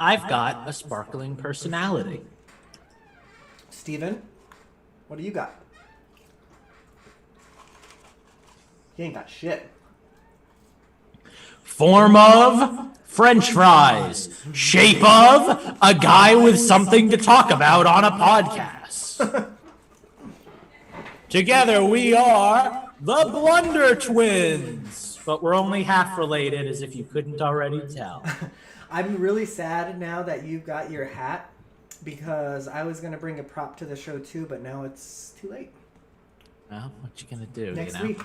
I've got a sparkling personality. Steven, what do you got? He ain't got shit. Form of French fries. Shape of a guy with something to talk about on a podcast. Together we are the Blunder Twins. But we're only half related, as if you couldn't already tell. I'm really sad now that you've got your hat, because I was going to bring a prop to the show too, but now it's too late. Well, what you gonna do? Next week.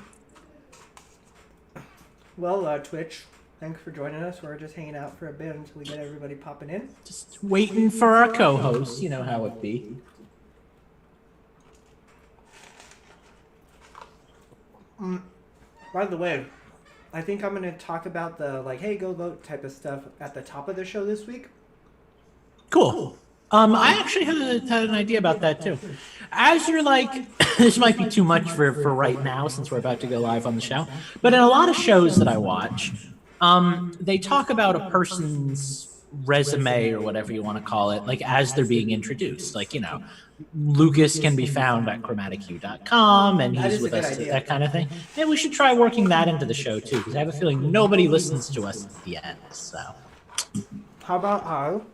Well, Twitch, thanks for joining us. We're just hanging out for a bit until we get everybody popping in. Just waiting for our co-host. You know how it be. By the way, I think I'm going to talk about the, like, hey, go vote type of stuff at the top of the show this week. Cool. I actually had an idea about that too. As you're like, this might be too much for right now since we're about to go live on the show, but in a lot of shows that I watch, they talk about a person's resume or whatever you want to call it, like as they're being introduced. Like, you know, Lucas can be found at chromaticu.com and he's with us, that kind of thing. Maybe we should try working that into the show too, because I have a feeling nobody listens to us at the end. So, how about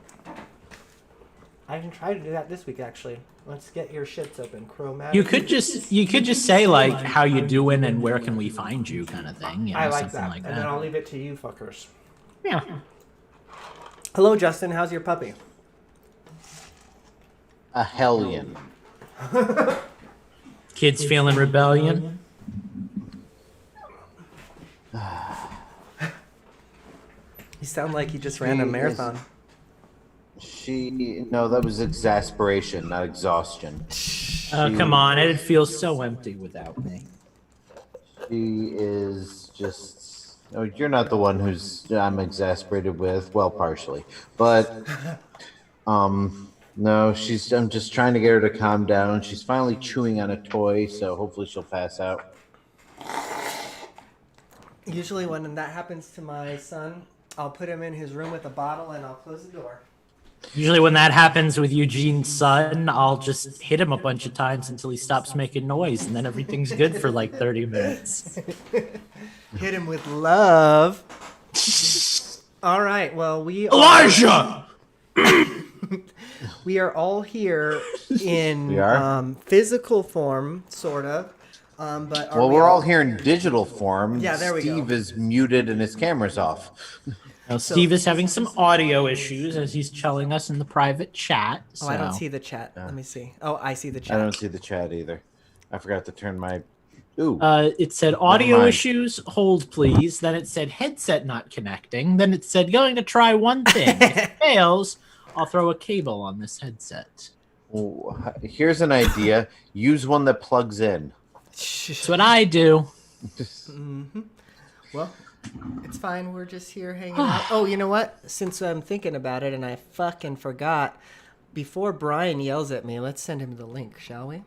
I can try to do that this week, actually. Let's get your shits open. Chromatic. You could just say like how you doing and where can we find you kind of thing. You know, I like something that. like And then I'll leave it to you fuckers. Yeah. Hello, Justin. How's your puppy? A hellion. Kids feeling rebellion. You sound like you just ran a marathon. No, that was exasperation, not exhaustion. Oh, come on. It'd feel so empty without me. She is just... No, you're not the one I'm exasperated with. Well, partially. But, no, I'm just trying to get her to calm down. She's finally chewing on a toy, so hopefully she'll pass out. Usually when that happens to my son, I'll put him in his room with a bottle and I'll close the door. Usually when that happens with Eugene's son, I'll just hit him a bunch of times until he stops making noise, and then everything's good for like 30 minutes. Hit him with love. All right, well, Elijah! We are all here in physical form, sort of. But we're all here in digital form. Yeah, there we go. Steve is muted and his camera's off. Now, Steve is having some audio issues as he's telling us in the private chat. So. Oh, I don't see the chat. Let me see. Oh, I see the chat. I don't see the chat either. I forgot to turn my... Ooh. It said audio issues, hold please. Then it said headset not connecting. Then it said going to try one thing. If it fails, I'll throw a cable on this headset. Oh, here's an idea. Use one that plugs in. That's what I do. Mm-hmm. Well, it's fine. We're just here hanging out. Oh, you know what? Since I'm thinking about it and I fucking forgot, before Brian yells at me, let's send him the link, shall we?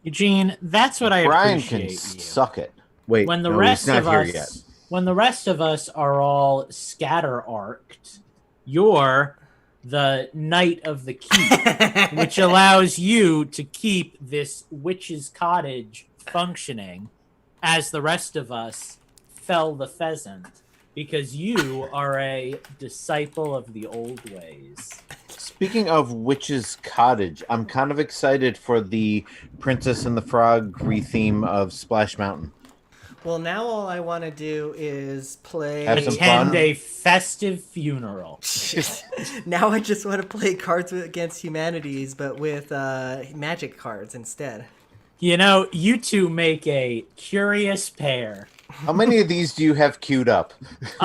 Eugene, that's what I Brian appreciate. Can you. suck it. Wait, when the no, rest he's not of here us, yet. When the rest of us are all scatter arced, you're the Knight of the Keep, which allows you to keep this witch's cottage functioning as the rest of us fell the pheasant, because you are a disciple of the old ways. Speaking of Witch's Cottage, I'm kind of excited for the Princess and the Frog re-theme of Splash Mountain. Well, now all I want to do is play... Attend a festive funeral. Now I just want to play Cards Against Humanities, but with magic cards instead. You know, you two make a curious pair. How many of these do you have queued up? It's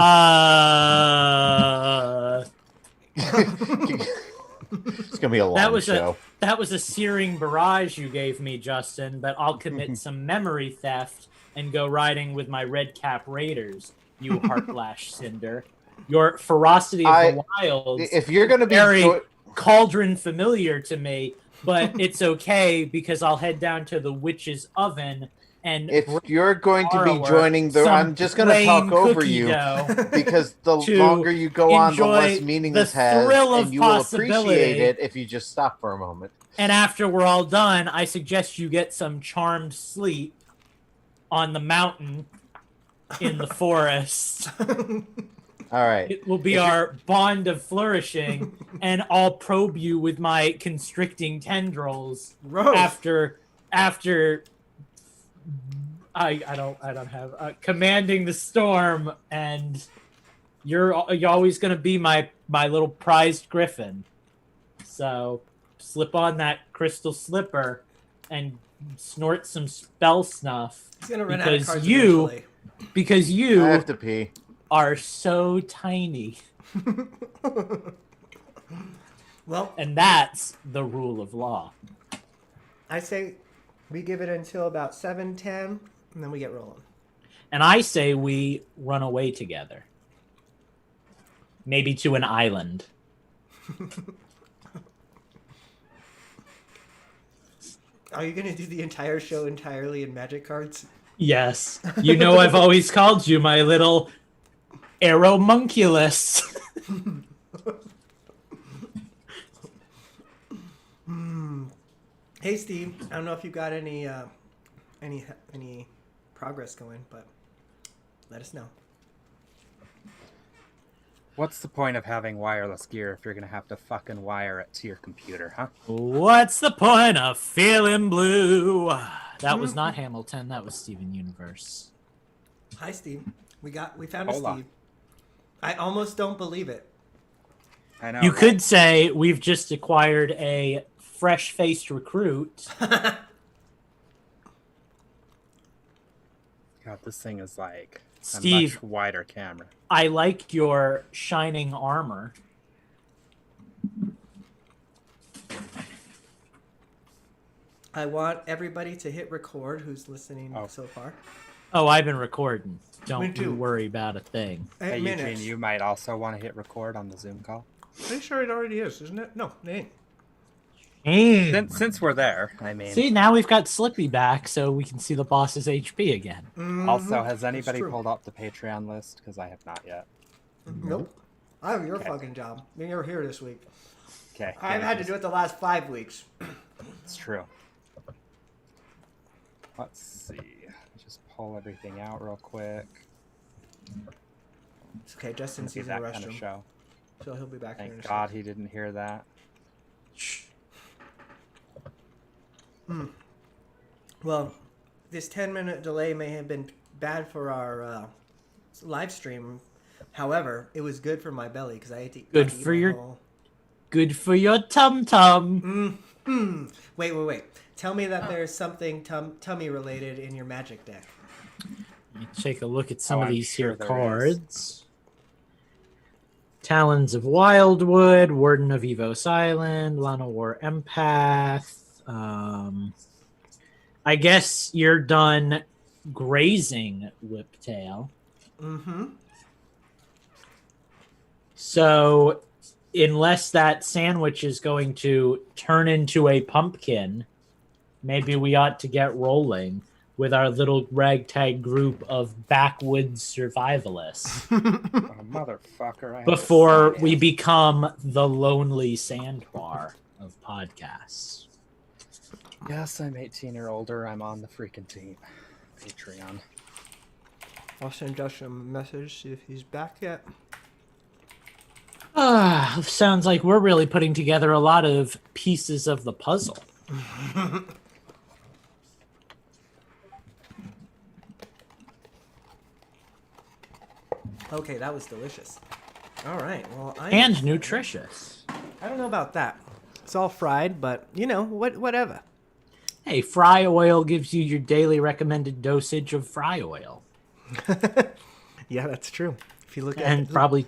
gonna be a long show. That was a searing barrage you gave me, Justin, but I'll commit some memory theft and go riding with my red cap raiders, you Heartlash Cinder. Your ferocity of the wilds, if you're gonna be very cauldron familiar to me, but it's okay because I'll head down to the witch's oven and If you're going to be borrower joining the, some I'm just going to plain talk over cookie you dough because the to longer you go on, the less enjoy meaning the this has, thrill of and you will appreciate possibility. it if you just stop for a moment. And after we're all done, I suggest you get some charmed sleep on the mountain in the forest. All right. It will be our bond of flourishing, and I'll probe you with my constricting tendrils Gross. after I don't have commanding the storm, and you're always gonna be my little prized griffin. So slip on that crystal slipper and snort some spell snuff. He's gonna run out of cards eventually. Because I you have to pee. are so tiny. Well, And that's the rule of law. I say we give it until about 7:10, and then we get rolling. And I say we run away together. Maybe to an island. Are you gonna do the entire show entirely in magic cards? Yes. You know I've always called you my little aeromunculus. Hey Steve, I don't know if you got any progress going, but let us know. What's the point of having wireless gear if you're gonna have to fucking wire it to your computer, huh? What's the point of feeling blue? That was not Hamilton, that was Steven Universe. Hi Steve, we found a Hola. Steve. I almost don't believe it. I know. You right? could say we've just acquired a fresh-faced recruit. God, this thing is like Steve. a much wider camera. I like your shining armor. I want everybody to hit record who's listening Oh. so far. Oh, I've been recording. Me Don't too. you worry about a thing. 8 Hey, minutes. Eugene, you might also want to hit record on the Zoom call. Pretty sure it already is, isn't it? No, it ain't. Since we're there, I mean. See, now we've got Slippy back, so we can see the boss's HP again. Also, has anybody true. pulled up the Patreon list? Because I have not yet. Nope. I have your Okay. fucking job. You're here this week. Okay. I've had to do it the last 5 weeks. It's true. Let's see. Just pull everything out real quick. It's okay. Justin's See using the that kind of restroom, show. so he'll be back here in a Thank God he didn't hear that. second. Well, this 10-minute delay may have been bad for our live stream. However, it was good for my belly because I ate to Good got to eat for my your- whole- Good for your tum-tum. Wait. Tell me that there's something tummy related in your magic deck. Let me take a look at some of I'm these sure here there cards. Talons of Wildwood, Warden of Evos Island, Lana War Empath. I guess you're done grazing Whiptail. Mm-hmm. So, unless that sandwich is going to turn into a pumpkin, maybe we ought to get rolling with our little ragtag group of backwoods survivalists Oh, motherfucker. I have to before sign we in. become the lonely sandbar of podcasts. Yes, I'm 18 or older. I'm on the freaking team. Patreon. I'll send Justin a message, see if he's back yet. Sounds like we're really putting together a lot of pieces of the puzzle. Okay, that was delicious. All right, well, And nutritious. I don't know about that. It's all fried, but you know, whatever. Hey, fry oil gives you your daily recommended dosage of fry oil. Yeah, that's true. If you look at And it, probably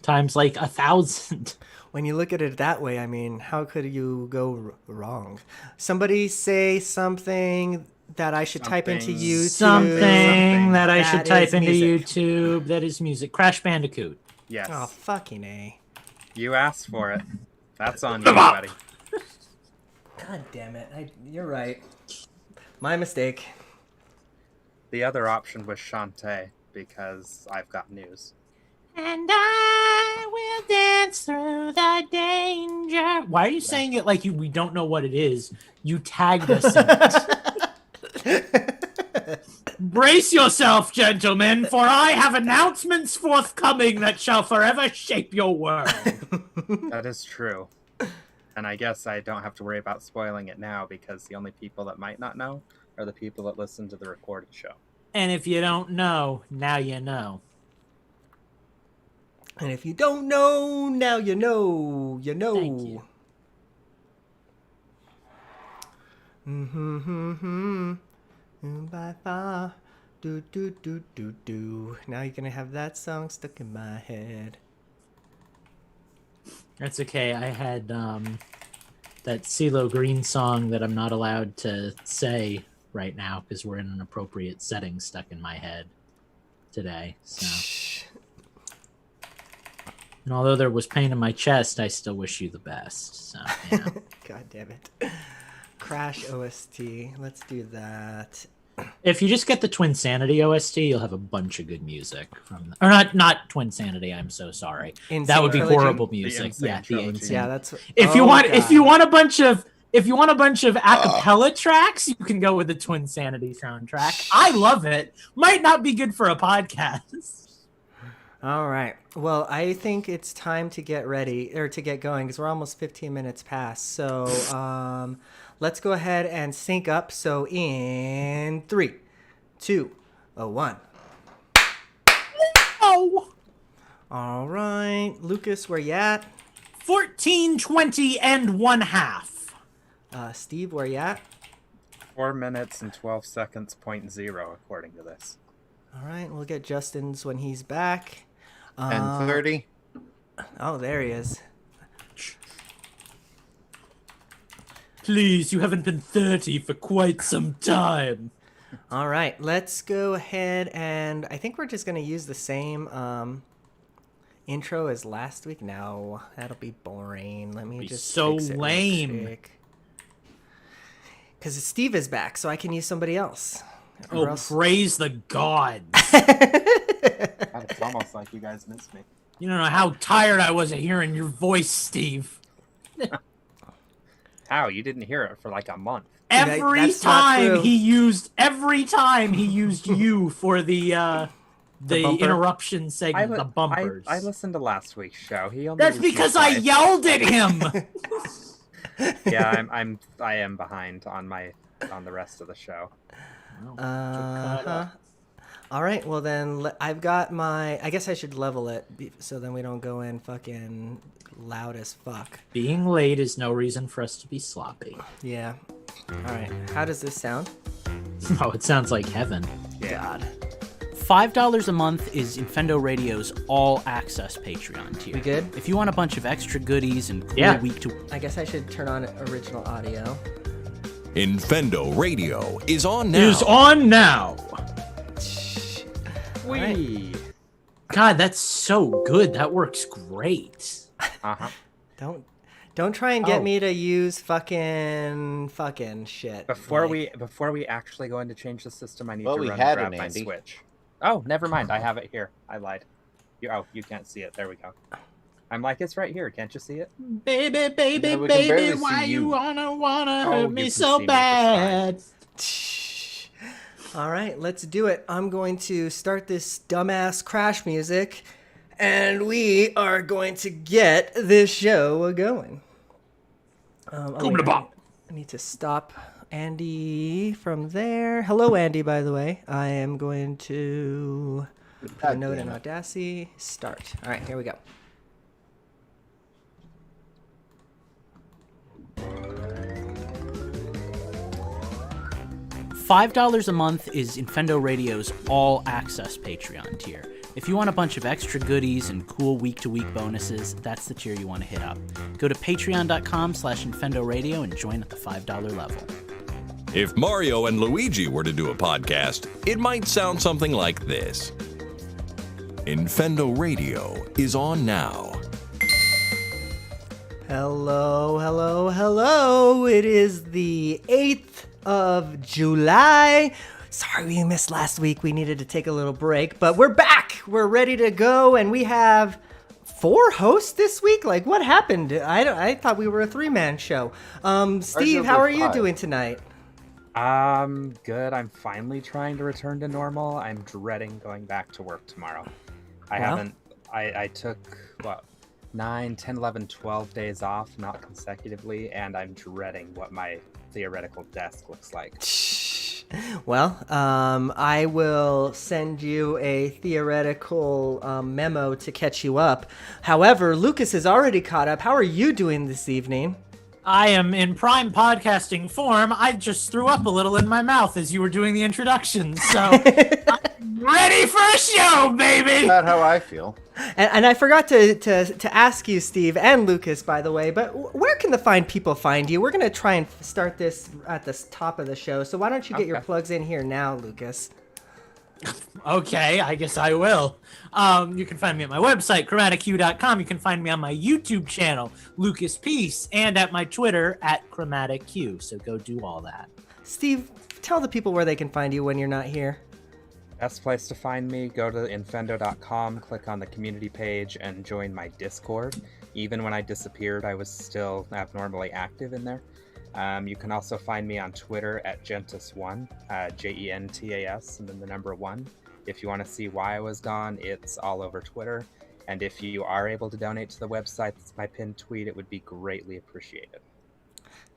times like 1,000. when you look at it that way, I mean, how could you go wrong? Somebody say something that I should type into Something. YouTube. Something that I should That type is into music. YouTube that is music. Crash Bandicoot. Yes. Oh, fucking A. You asked for it. That's on you, buddy. God damn it. You're right. My mistake. The other option was Shantae, because I've got news. And I will dance through the danger. Why are you saying it like we don't know what it is? You tagged us in it. Brace yourself, gentlemen, for I have announcements forthcoming that shall forever shape your world. That is true. And I guess I don't have to worry about spoiling it now, because the only people that might not know are the people that listen to the recorded show. And if you don't know, now you know. And if you don't know, now you know. You know. Thank you. By far. Do, do, do, do, do. Now you're gonna have that song stuck in my head. That's okay. I had that CeeLo Green song that I'm not allowed to say right now because we're in an appropriate setting stuck in my head today. So, and although there was pain in my chest, I still wish you the best. So, yeah. God damn it. Crash OST. Let's do that. If you just get the Twinsanity OST, you'll have a bunch of good music from, or not Twinsanity. I'm so sorry. Insane That would be Trilogy? horrible music. Insane Yeah, the Trilogy. Insane. Yeah, that's If you want a bunch of acapella tracks, you can go with the Twinsanity soundtrack. I love it. Might not be good for a podcast. All right. Well, I think it's time to get ready or to get going because we're almost 15 minutes past. So, let's go ahead and sync up. So, in 3, 2, 1. Oh, All right, Lucas, where you at? 14, 20, and 1/2. Steve, where you at? 4 minutes and 12 seconds, 0.0, according to this. All right, we'll get Justin's when he's back. 10:30. Oh, there he is. Please, you haven't been 30 for quite some time. All right, let's go ahead and I think we're just going to use the same intro as last week. No, that'll be boring. Let me Be just so fix it real lame. quick. Because Steve is back, so I can use somebody else. Oh, praise the gods. God, it's almost like you guys missed me. You don't know how tired I was of hearing your voice, Steve. How? You didn't hear it for like a month. Every That's not time true. he used you for the bumper? interruption segment, the bumpers. I listened to last week's show. He only That's used because it I twice. yelled at him. Yeah, I am behind on the rest of the show. All right, well then I've got my. I guess I should level it so then we don't go in fucking loud as fuck. Being late is no reason for us to be sloppy. Yeah. All right. How does this sound? Oh, it sounds like heaven. God. $5 a month is Infendo Radio's all-access Patreon tier. We good? If you want a bunch of extra goodies and cool Yeah. week to I guess I should turn on original audio. Infendo Radio is on now. Is on now. Wee. God, that's so good. That works great. Uh-huh. Don't try and get Oh. me to use fucking shit. Before Like, we actually go in to change the system, I need Well, to we run had and grab an my Andy. Switch. Oh, never mind. I have it here. I lied. You can't see it. There we go. I'm like, it's right here. Can't you see it? Baby, baby, Yeah, we can barely baby, see why you you. wanna Oh, hurt you me can so see me bad? all right, let's do it. I'm going to start this dumbass crash music, and we are going to get this show going. Come to bop. I need to stop Andy from there. Hello, Andy, by the way. I am going to put a God note damn in it. Audacity. Start. All right, here we go. $5 a month is Infendo Radio's all-access Patreon tier. If you want a bunch of extra goodies and cool week-to-week bonuses, that's the tier you want to hit up. Go to patreon.com/Infendo Radio and join at the $5 level. If Mario and Luigi were to do a podcast, it might sound something like this. Infendo Radio is on now. Hello, hello, hello. It is the 8th of July, Sorry we missed last week. We needed to take a little break, but we're back. We're ready to go, and we have 4 hosts this week. Like, what happened? I thought we were a 3-man show. Steve, how are you doing tonight? Good. I'm finally trying to return to normal. I'm dreading going back to work tomorrow. I took, 9, 10, 11, 12 days off, not consecutively, and I'm dreading what my theoretical desk looks like. Well, I will send you a theoretical memo to catch you up. However, Lucas is already caught up. How are you doing this evening? I am in prime podcasting form. I just threw up a little in my mouth as you were doing the introduction, so I'm ready for a show, baby! That's how I feel. And I forgot to ask you, Steve, and Lucas, by the way, but where can the fine people find you? We're going to try and start this at the top of the show, so why don't you get your plugs in here now, Lucas? Okay, I guess I will. You can find me at my website, chromatiq.com. You can find me on my YouTube channel, Lucas Peace, and at my Twitter, at chromatiq. So go do all that. Steve, tell the people where they can find you when you're not here. Best place to find me, go to infendo.com, click on the community page, and join my Discord. Even when I disappeared, I was still abnormally active in there. You can also find me on Twitter at Gentas1, Gentas, and then the number 1. If you want to see why I was gone, it's all over Twitter. And if you are able to donate to the website, that's my pinned tweet, it would be greatly appreciated.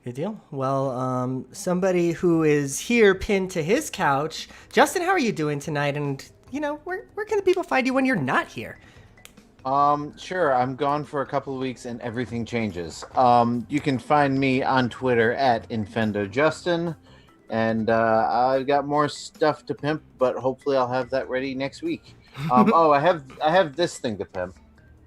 Good deal. Well, somebody who is here pinned to his couch, Justin, how are you doing tonight? And, where can the people find you when you're not here? Sure. I'm gone for a couple of weeks and everything changes. You can find me on Twitter at InfendoJustin, and I've got more stuff to pimp, but hopefully I'll have that ready next week. I have this thing to pimp.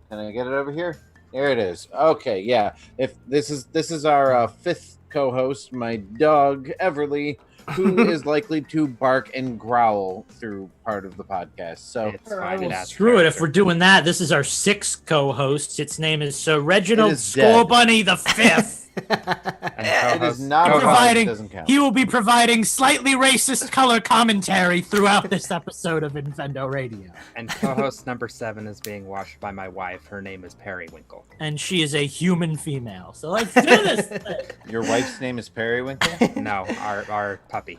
Can I get it over here? There it is. Okay, yeah. If this is our 5th co-host, my dog Everly, who is likely to bark and growl through part of the podcast. So It's fine, it adds Screw it. character. If we're doing that, this is our 6th co-host. Its name is Sir Reginald It is dead. Scorebunny the 5th. And it co-host- is not co-host- providing. Doesn't count. He will be providing slightly racist color commentary throughout this episode of Infendo Radio. And co-host number 7 is being watched by my wife. Her name is Periwinkle. And she is a human female. So let's do this thing. Your wife's name is Periwinkle? No, our puppy.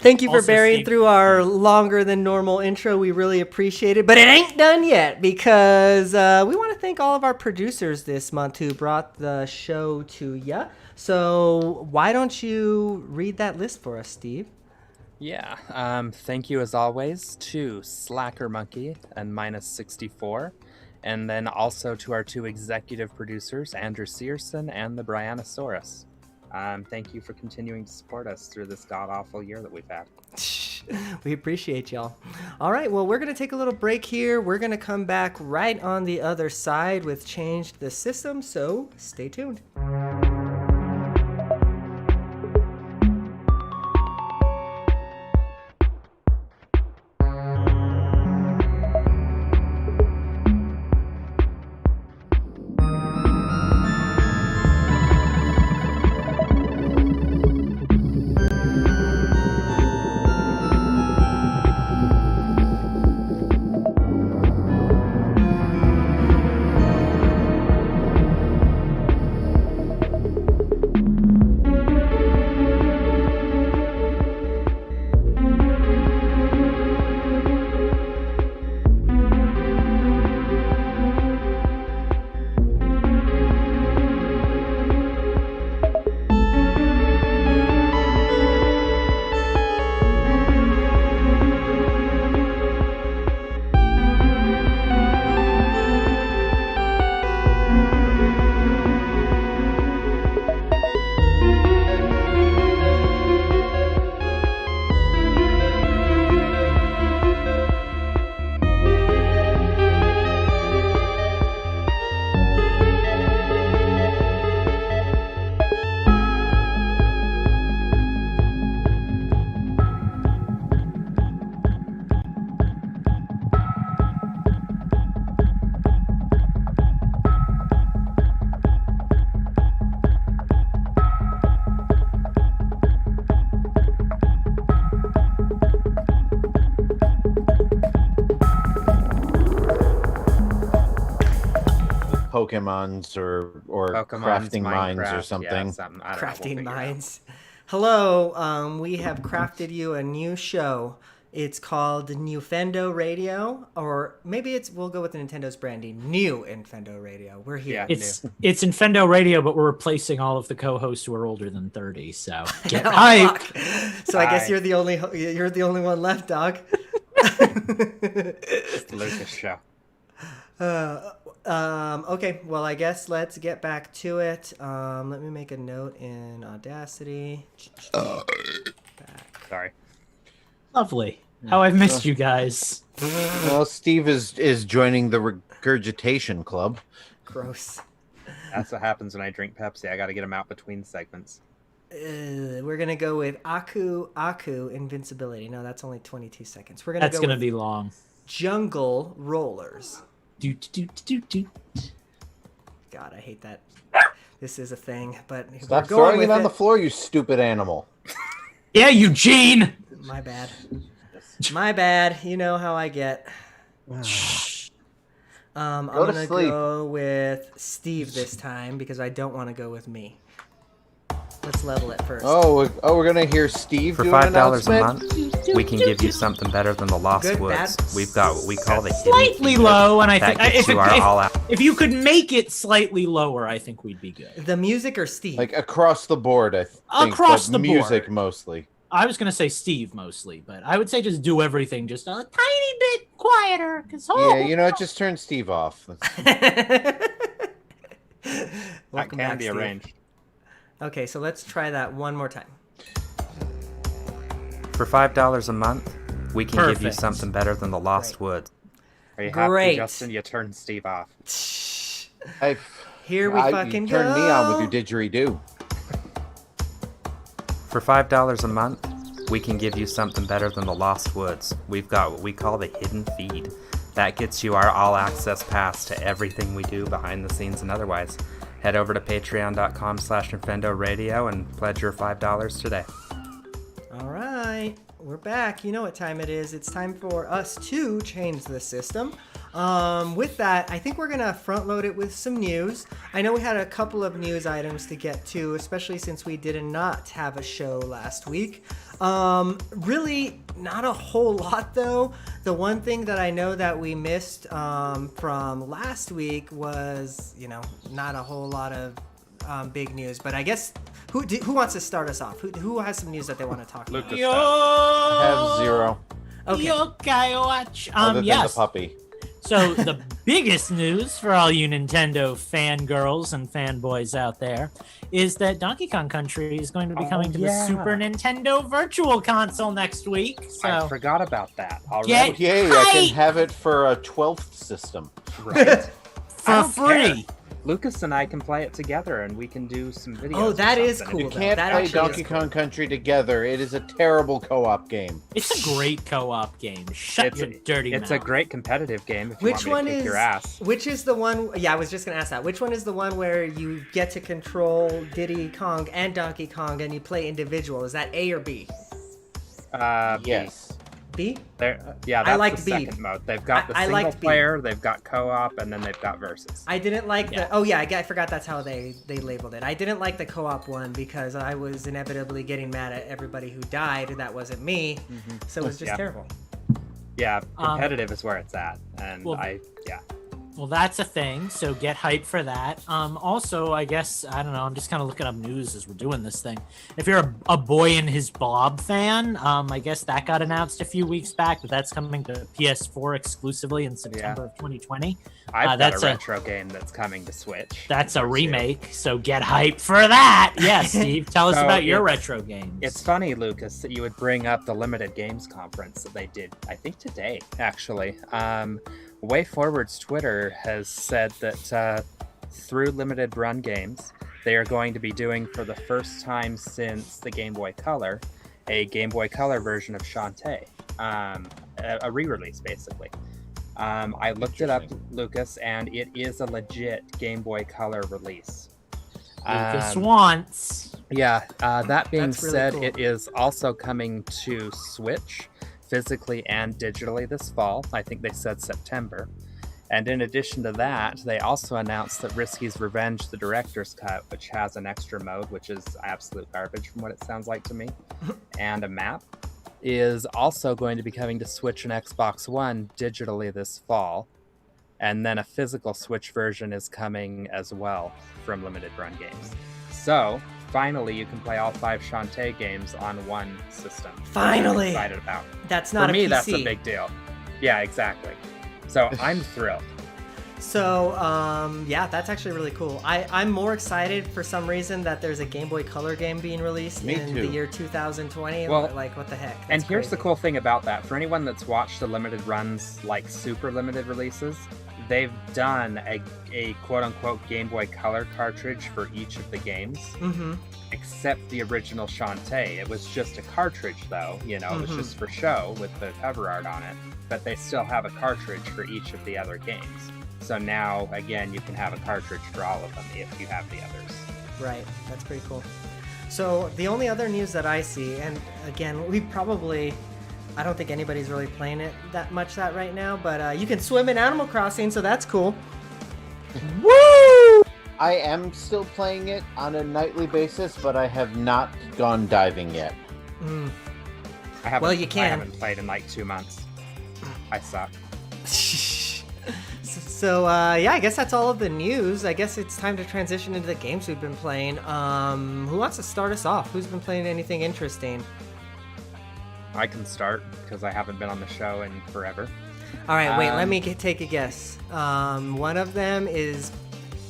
Thank you for Also, bearing Steve- through our longer than normal intro. We really appreciate it. But it ain't done yet because we want to thank all of our producers this month who brought the show to ya. So why don't you read that list for us, Steve? Yeah. Thank you as always to Slacker Monkey and -64. And then also to our 2 executive producers, Andrew Searson and the Brianosaurus. Thank you for continuing to support us through this god-awful year that we've had. We appreciate y'all. All right, well, we're going to take a little break here. We're going to come back right on the other side with Changed the System, so stay tuned. Pokemons or Pokemon's, crafting mines Minecraft, or something. Yeah, something. I don't know, we'll Crafting figure it out. minds. Hello, we have crafted you a new show. It's called Infendo Radio, or maybe we'll go with Nintendo's branding. New Infendo Radio. We're here. Yeah. It's Infendo Radio, but we're replacing all of the co-hosts who are older than 30. So get Oh, hyped. fuck. So I guess Hi. you're the only one left, dog. It's the Lucas show. Okay, well, I guess let's get back to it. Let me make a note in Audacity. Sorry. Lovely. How I've missed you guys. Well, Steve is joining the regurgitation club. Gross. That's what happens when I drink Pepsi. I got to get them out between segments. We're gonna go with Aku Invincibility. No, that's only 22 seconds. We're That's go gonna with be long. Jungle Rollers. Do. God, I hate that. This is a thing, but Stop we're going throwing with it on the floor, you stupid animal. Yeah, Eugene. My bad. My bad. You know how I get. I'm Go to gonna sleep. go with Steve this time because I don't want to go with me. Let's level it first. We're gonna hear Steve For do an $5 a announcement? month, we can give you something better than the Lost Good, Woods. bad? We've got what we call the hidden Slightly feature. low, and I That think gets you our all-out. if you could make it slightly lower, I think we'd be good. The music or Steve? Like across the board, I think. Across but the music board. mostly. I was gonna say Steve mostly, but I would say just do everything just a tiny bit quieter. Cause Just turn Steve off. That Welcome can back, be Steve. arranged. Okay, so let's try that one more time. For $5 a month, we can give you Perfect. something better than the Lost Great. Woods. Are you happy, Great. Justin? You turned Steve off. Here we fucking you turned go. me on with your didgeridoo. For $5 a month, we can give you something better than the Lost Woods. We've got what we call the hidden feed. That gets you our all-access pass to everything we do behind the scenes and otherwise. Head over to patreon.com/Infendo Radio and pledge your $5 today. All right, we're back. You know what time it is. It's time for us to change the system. With that, I think we're going to front load it with some news. I know we had a couple of news items to get to, especially since we did not have a show last week. Really not a whole lot, though. The one thing that I know that we missed from last week was, not a whole lot of big news. But I guess, who wants to start us off? Who has some news that they want to talk about? Lucas. I have zero. Okay. Okay, watch. Other than Yes. the puppy. So the biggest news for all you Nintendo fangirls and fanboys out there is that Donkey Kong Country is going to be coming to the Super Nintendo Virtual Console next week. I So forgot about that already. Get- Yay, I Hi. can have it for a 12th system. Right? for don't free. Lucas and I can play it together, and we can do some videos. Oh, or that is something. cool. You though. can't That play actually Donkey is cool. Kong Country together. It is a terrible co-op game. It's a great co-op game. Shut It's, your dirty it's mouth. a great competitive game if you Which want me one to kick is? your ass. Which is the one? Yeah, I was just gonna ask that. Which one is the one where you get to control Diddy Kong and Donkey Kong, and you play individual? Is that A or B? Yes. B. Yeah, I that's liked the B. second mode. They've got the I single liked B. player, they've got co-op, and then they've got versus. I didn't like Yeah. the. Oh yeah, I forgot that's how they labeled it. I didn't like the co-op one because I was inevitably getting mad at everybody who died. That wasn't me, so it was just Yeah. terrible. Yeah, competitive is where it's at, and well, yeah. Well, that's a thing, so get hyped for that. Also, I guess, I don't know, I'm just kind of looking up news as we're doing this thing. If you're a Boy and His Blob fan, I guess that got announced a few weeks back, but that's coming to PS4 exclusively in September of 2020. I've got that's a a- retro game that's coming to Switch. That's a remake, so get hyped for that. Yeah, Steve, tell us So about your it's- retro games. It's funny, Lucas, that you would bring up the Limited Games Conference that they did, I think today, actually. Way Forward's Twitter has said that through Limited Run Games, they are going to be doing for the first time since the Game Boy Color, a Game Boy Color version of Shantae. A re-release, basically. I looked it up, Lucas, and it is a legit Game Boy Color release. Lucas wants. Yeah, that being That's really said, cool. it is also coming to Switch physically and digitally this fall. I think they said September. And in addition to that, they also announced that Risky's Revenge, the director's cut, which has an extra mode, which is absolute garbage from what it sounds like to me, and a map, is also going to be coming to Switch and Xbox One digitally this fall. And then a physical Switch version is coming as well from Limited Run Games. So, finally, you can play all 5 Shantae games on one system. Finally! Which I'm excited about. That's not For me, a PC. that's a big deal. Yeah, exactly. So, I'm thrilled. So, yeah, that's actually really cool. I'm more excited for some reason that there's a Game Boy Color game being released Me in too. the year 2020. Well, like, what the heck? That's And here's the crazy. cool thing about that. For anyone that's watched the limited runs, like super limited releases, they've done a quote-unquote Game Boy Color cartridge for each of the games, except the original Shantae. It was just a cartridge, though. You know, it was just for show with the cover art on it. But they still have a cartridge for each of the other games. So now, again, you can have a cartridge for all of them if you have the others. Right, that's pretty cool. So the only other news that I see, and again, I don't think anybody's really playing it that much right now, but you can swim in Animal Crossing, so that's cool. Woo! I am still playing it on a nightly basis, but I have not gone diving yet. Well, you can. I haven't played in like 2 months. I suck. So, yeah, I guess that's all of the news. I guess it's time to transition into the games we've been playing. Who wants to start us off? Who's been playing anything interesting? I can start because I haven't been on the show in forever. All right, wait, let me take a guess. One of them is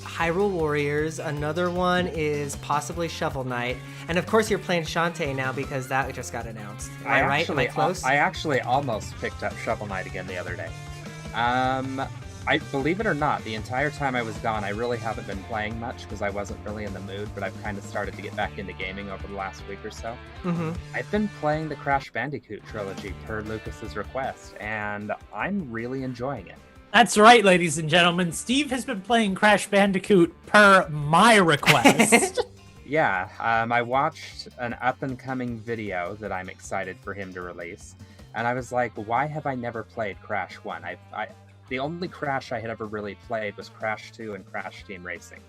Hyrule Warriors. Another one is possibly Shovel Knight. And of course, you're playing Shantae now because that just got announced. Am I right? Am I close? I actually almost picked up Shovel Knight again the other day. I believe it or not, the entire time I was gone, I really haven't been playing much because I wasn't really in the mood, but I've kind of started to get back into gaming over the last week or so. I've been playing the Crash Bandicoot trilogy per Lucas's request, and I'm really enjoying it. That's right, ladies and gentlemen. Steve has been playing Crash Bandicoot per my request. Yeah, I watched an up-and-coming video that I'm excited for him to release, and I was like, why have I never played Crash 1? The only Crash I had ever really played was Crash 2 and Crash Team Racing.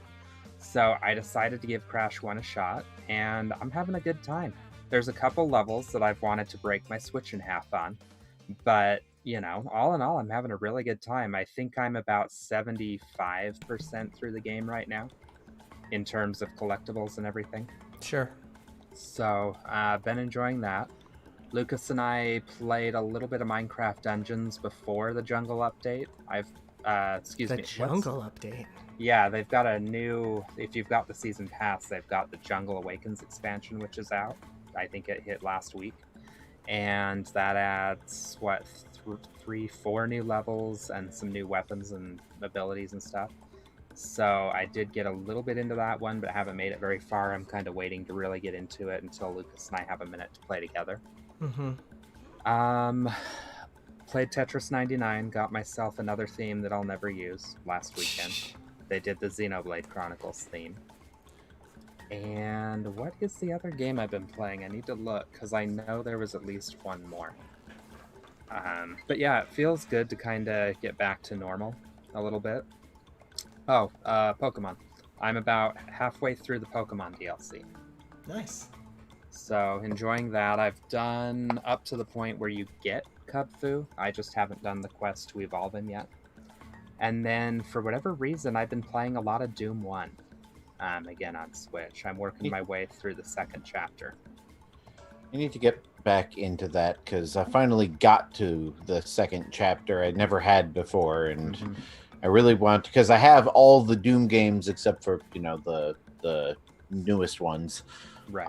So I decided to give Crash 1 a shot, and I'm having a good time. There's a couple levels that I've wanted to break my Switch in half on, but, you know, all in all, I'm having a really good time. I think I'm about 75% through the game right now, in terms of collectibles and everything. Sure. So, I've been enjoying that. Lucas and I played a little bit of Minecraft Dungeons before the Jungle update. The Jungle update. Yeah, they've got a new, if you've got the season pass, they've got the Jungle Awakens expansion, which is out. I think it hit last week. And that adds, 4 new levels and some new weapons and abilities and stuff. So I did get a little bit into that one, but I haven't made it very far. I'm kind of waiting to really get into it until Lucas and I have a minute to play together. Played Tetris 99, got myself another theme that I'll never use last weekend. They did the Xenoblade Chronicles theme. And what is the other game I've been playing? I need to look, because I know there was at least one more. But yeah, it feels good to kind of get back to normal a little bit. Oh, Pokemon. I'm about halfway through the Pokemon DLC. Nice. So, enjoying that. I've done up to the point where you get Kubfu. I just haven't done the quest to evolve him yet. And then, for whatever reason, I've been playing a lot of Doom 1. Again, on Switch. I'm working my way through the second chapter. I need to get back into that because I finally got to the second chapter I never had before, and I really want to, because I have all the Doom games except for, you know, the newest ones. Right.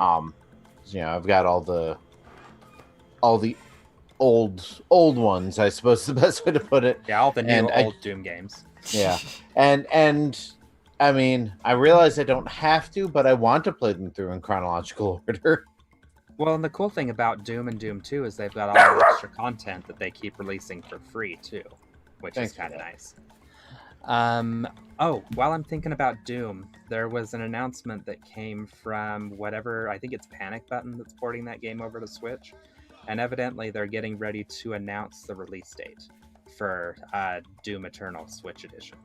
You know, I've got all the old ones, I suppose is the best way to put it. Yeah, all the new old Doom games. Yeah. And I mean, I realize I don't have to, but I want to play them through in chronological order. Well, and the cool thing about Doom and Doom 2 is they've got all the extra content that they keep releasing for free, too, which is kind of nice. Oh, while I'm thinking about Doom, there was an announcement that came from whatever, I think it's Panic Button that's porting that game over to Switch, and evidently they're getting ready to announce the release date for Doom Eternal Switch Edition.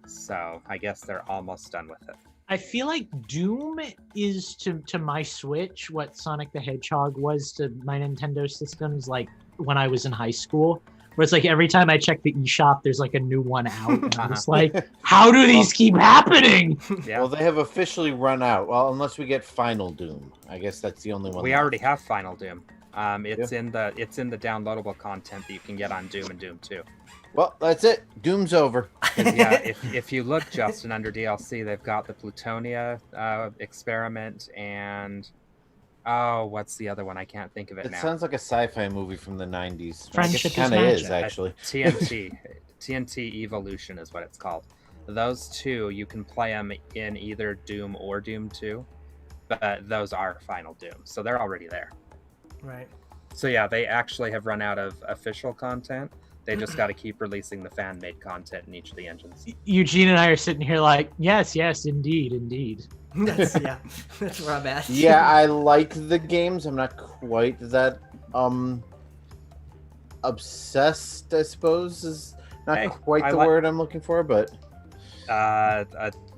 So I guess they're almost done with it. I feel like Doom is to my Switch what Sonic the Hedgehog was to my Nintendo systems, like when I was in high school, where it's like every time I check the eShop, there's like a new one out. And I'm just like, how do these keep happening? Yeah. Well, they have officially run out. Well, unless we get Final Doom. I guess that's the only one. We left. already have Final Doom. It's in the downloadable content that you can get on Doom and Doom 2. Well, that's it. Doom's over. Yeah, if you look, Justin, under DLC, they've got the Plutonia experiment and what's the other one? I can't think of it It now. sounds like a sci-fi movie from the 90s. Friendship I guess it kind is of is, magic. actually. TNT Evolution is what it's called. Those two, you can play them in either Doom or Doom 2, but those are Final Doom, so they're already there. Right. So yeah, they actually have run out of official content. They just got to keep releasing the fan-made content in each of the engines. Eugene and I are sitting here like, yes, indeed. That's where I'm at. Yeah, I like the games. I'm not quite that obsessed, I suppose, is not quite the word I'm looking for, but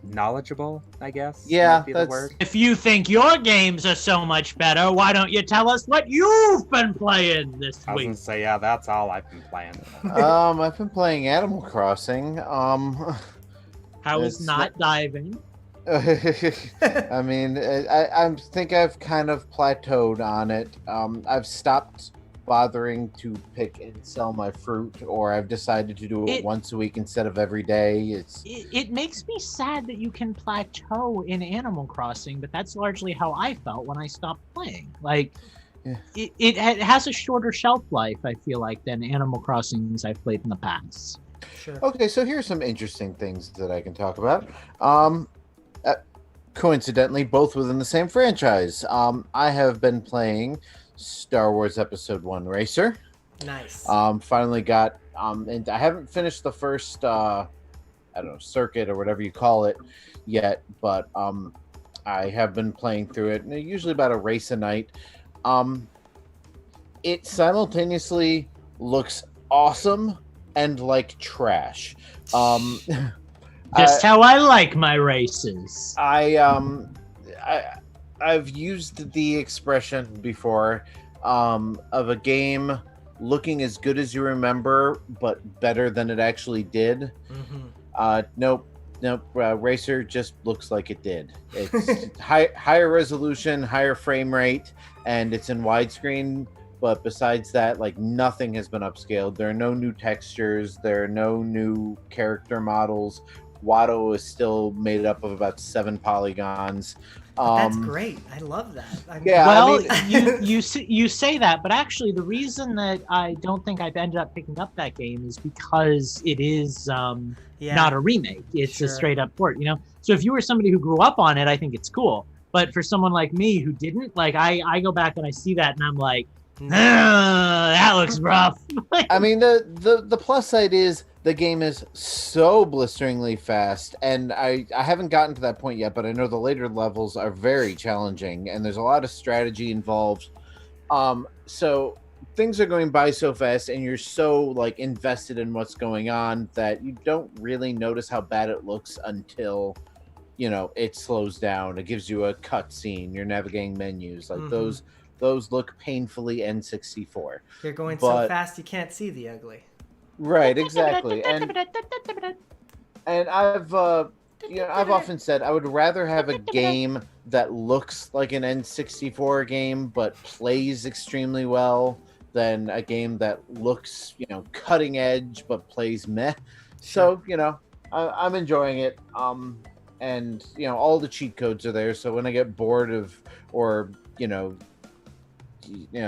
knowledgeable, I guess. Yeah, might be the word. If you think your games are so much better, why don't you tell us what you've been playing this I was week? gonna say, yeah, that's all I've been playing. I've been playing Animal Crossing. How is it's not diving? I mean, I think I've kind of plateaued on it. I've stopped bothering to pick and sell my fruit, or I've decided to do it once a week instead of every day. It makes me sad that you can plateau in Animal Crossing, but that's largely how I felt when I stopped playing. Like, yeah. it has a shorter shelf life, I feel like, than Animal Crossings I've played in the past. Sure. Okay, so here's some interesting things that I can talk about. Coincidentally, both within the same franchise. I have been playing Star Wars Episode 1 Racer. Nice. Finally got and I haven't finished the first circuit or whatever you call it yet, but I have been playing through it, and usually about a race a night. It simultaneously looks awesome and like trash. Just how I like my races. I've used the expression before of a game looking as good as you remember, but better than it actually did. Mm-hmm. Nope. Racer just looks like it did. It's higher resolution, higher frame rate, and it's in widescreen. But besides that, like, nothing has been upscaled. There are no new textures. There are no new character models. Watto is still made up of about 7 polygons. That's great. I love that. Yeah, Well, I mean, you say that, but actually the reason that I don't think I've ended up picking up that game is because it is not a remake. It's a straight up port, you know? So if you were somebody who grew up on it, I think it's cool. But for someone like me who didn't, like, I go back and I see that and I'm like, that looks rough. I mean, the plus side is the game is so blisteringly fast, and I haven't gotten to that point yet, but I know the later levels are very challenging, and there's a lot of strategy involved. So things are going by so fast, and you're so like invested in what's going on that you don't really notice how bad it looks until, you know, it slows down. It gives you a cutscene. You're navigating menus like those look painfully N64. You're going so fast you can't see the ugly. Right, exactly. And I've I've often said I would rather have a game that looks like an N64 game but plays extremely well than a game that looks, you know, cutting edge but plays meh. So, you know, I'm enjoying it. And, you know, all the cheat codes are there, so when I get bored of, or, you know,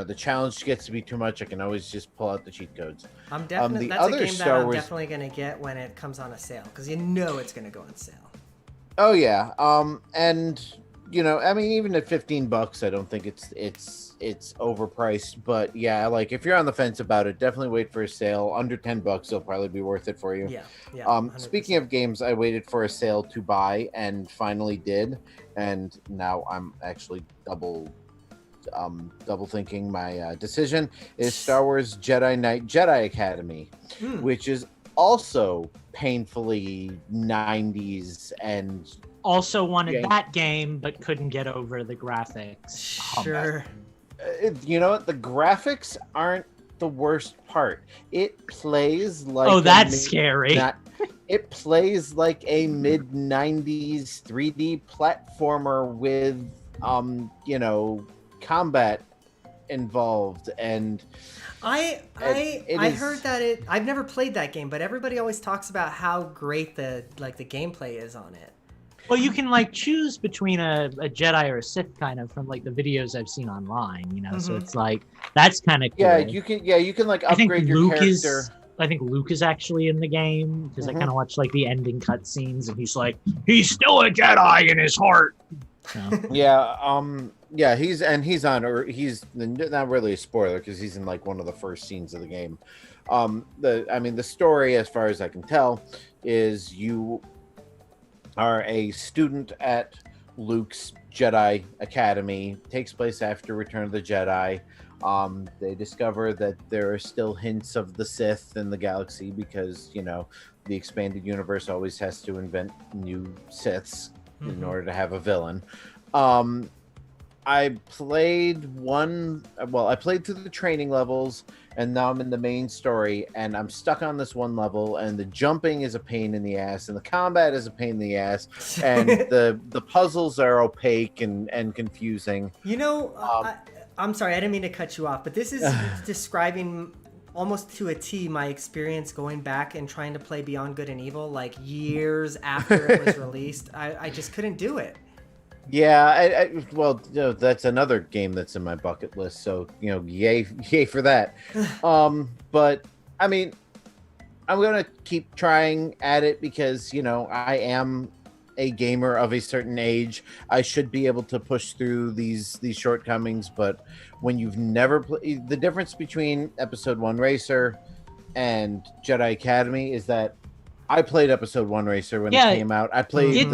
the challenge gets to be too much, I can always just pull out the cheat codes. I'm definitely that's a game that I'm definitely gonna get when it comes on a sale, because you know it's gonna go on sale. Oh yeah, and you know, I mean, even at $15, I don't think it's overpriced. But yeah, like if you're on the fence about it, definitely wait for a sale. Under $10, it'll probably be worth it for you. Yeah. 100%. Speaking of games, I waited for a sale to buy and finally did, and now I'm actually double double thinking my decision, is Star Wars Jedi Knight Jedi Academy, which is also painfully 90s and Also wanted Yeah. that game, but couldn't get over the graphics. Sure. you know what? The graphics aren't the worst part. It plays like Oh, a that's mid- scary. It plays like a mid 90s 3D platformer with combat involved, and I it is- heard that I've never played that game, but everybody always talks about how great the gameplay is on it. Well, you can like choose between a Jedi or a Sith kind of from like the videos I've seen online, you know. So it's like that's kind of cool. you can like I think upgrade your Luke character. is. I think Luke is actually in the game because I Mhm. kind of watched like the ending cutscenes, and he's like, he's still a Jedi in his heart. So, He's on, or he's not really a spoiler because he's in like one of the first scenes of the game. The story, as far as I can tell, is you are a student at Luke's Jedi Academy. Takes place after Return of the Jedi. They discover that there are still hints of the Sith in the galaxy because, the expanded universe always has to invent new Siths in order to have a villain. I played through the training levels, and now I'm in the main story, and I'm stuck on this one level, and the jumping is a pain in the ass, and the combat is a pain in the ass, and the puzzles are opaque and confusing. I'm sorry, I didn't mean to cut you off, but this is describing almost to a T my experience going back and trying to play Beyond Good and Evil like years after it was released. I just couldn't do it. Yeah, that's another game that's in my bucket list. So yay for that. But I mean, I'm gonna keep trying at it because I am a gamer of a certain age. I should be able to push through these shortcomings. But when you've never played, the difference between Episode 1 Racer and Jedi Academy is that I played Episode 1 Racer when it came out. I played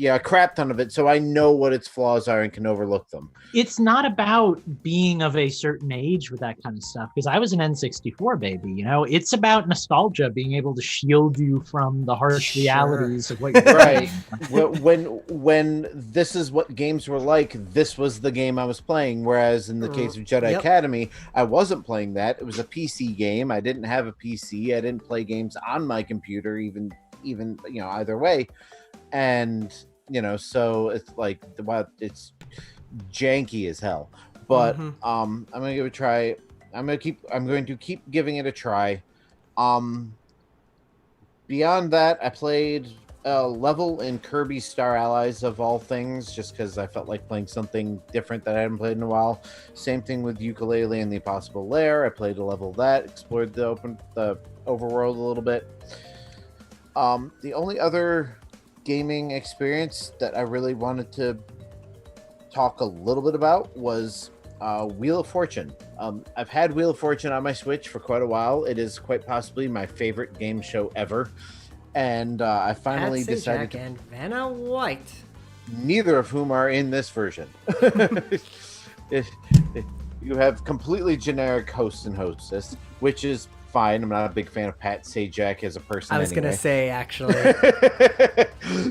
a crap ton of it, so I know what its flaws are and can overlook them. It's not about being of a certain age with that kind of stuff, because I was an N64 baby, It's about nostalgia, being able to shield you from the harsh realities of what you're right. when this is what games were like, this was the game I was playing, whereas in the case of Jedi Academy, I wasn't playing that. It was a PC game. I didn't have a PC. I didn't play games on my computer, even either way. And so it's like it's janky as hell, but I'm gonna give it a try. I'm going to keep giving it a try. Beyond that, I played a level in Kirby Star Allies of all things, just because I felt like playing something different that I hadn't played in a while. Same thing with Yooka-Laylee and the Impossible Lair. I played a level of that, explored the overworld a little bit. The only other gaming experience that I really wanted to talk a little bit about was Wheel of Fortune. I've had Wheel of Fortune on my Switch for quite a while. It is quite possibly my favorite game show ever, and I finally decided Jack and Vanna White, neither of whom are in this version. You have completely generic hosts and hostess, which is fine. I'm not a big fan of Pat Sajak as a person. I was gonna say, actually.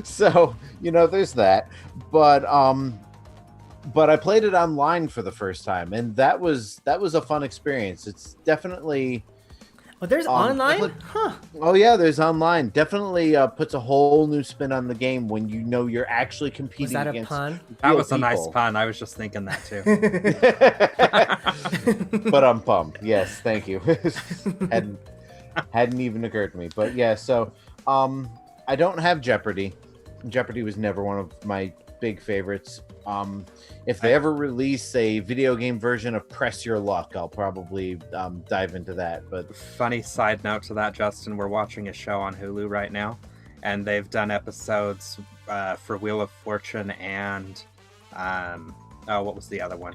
So there's that, but I played it online for the first time, and that was a fun experience. It's definitely. Oh, there's online? Huh. Oh yeah, there's online. Definitely puts a whole new spin on the game when you're actually competing. Was that against a pun? That was a people. nice pun. I was just thinking that too. But I'm bummed. Yes, thank you. hadn't even occurred to me. But yeah, so I don't have Jeopardy. Jeopardy was never one of my big favorites. If they ever release a video game version of Press Your Luck, I'll probably dive into that. But funny side note to that, Justin, we're watching a show on Hulu right now, and they've done episodes for Wheel of Fortune and what was the other one?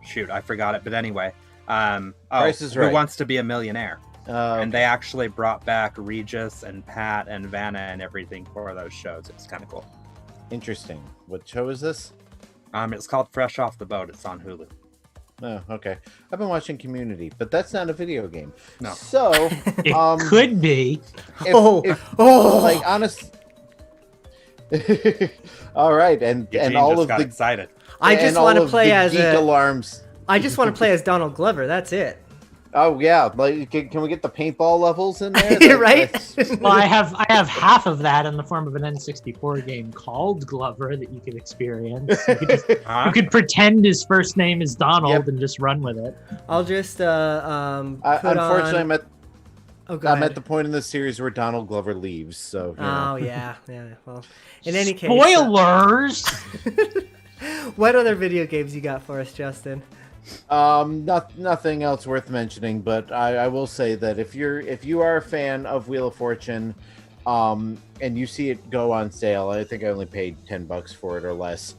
Shoot, I forgot it. But anyway, Price is Right. Who Wants to Be a Millionaire? And they actually brought back Regis and Pat and Vanna and everything for those shows. It's kind of cool. Interesting. What show is this? It's called Fresh Off the Boat. It's on Hulu. Oh, okay. I've been watching Community, but that's not a video game. No. So, It could be. like honest. All right, and Eugene all just of got the excited. I just and all want to of play the as geek alarms. I just want to play as Donald Glover. That's it. Oh yeah, like can we get the paintball levels in there? Right? Well, I have half of that in the form of an N64 game called Glover that you could experience. You could, you could pretend his first name is Donald Yep. and just run with it. I'll just put Unfortunately, on... I'm go at ahead. the point in the series where Donald Glover leaves. So. You know. Oh yeah. Well, in any case, Spoilers. what other video games you got for us, Justin? Nothing else worth mentioning, but I will say that if you are a fan of Wheel of Fortune, and you see it go on sale, I think I only paid $10 for it or less.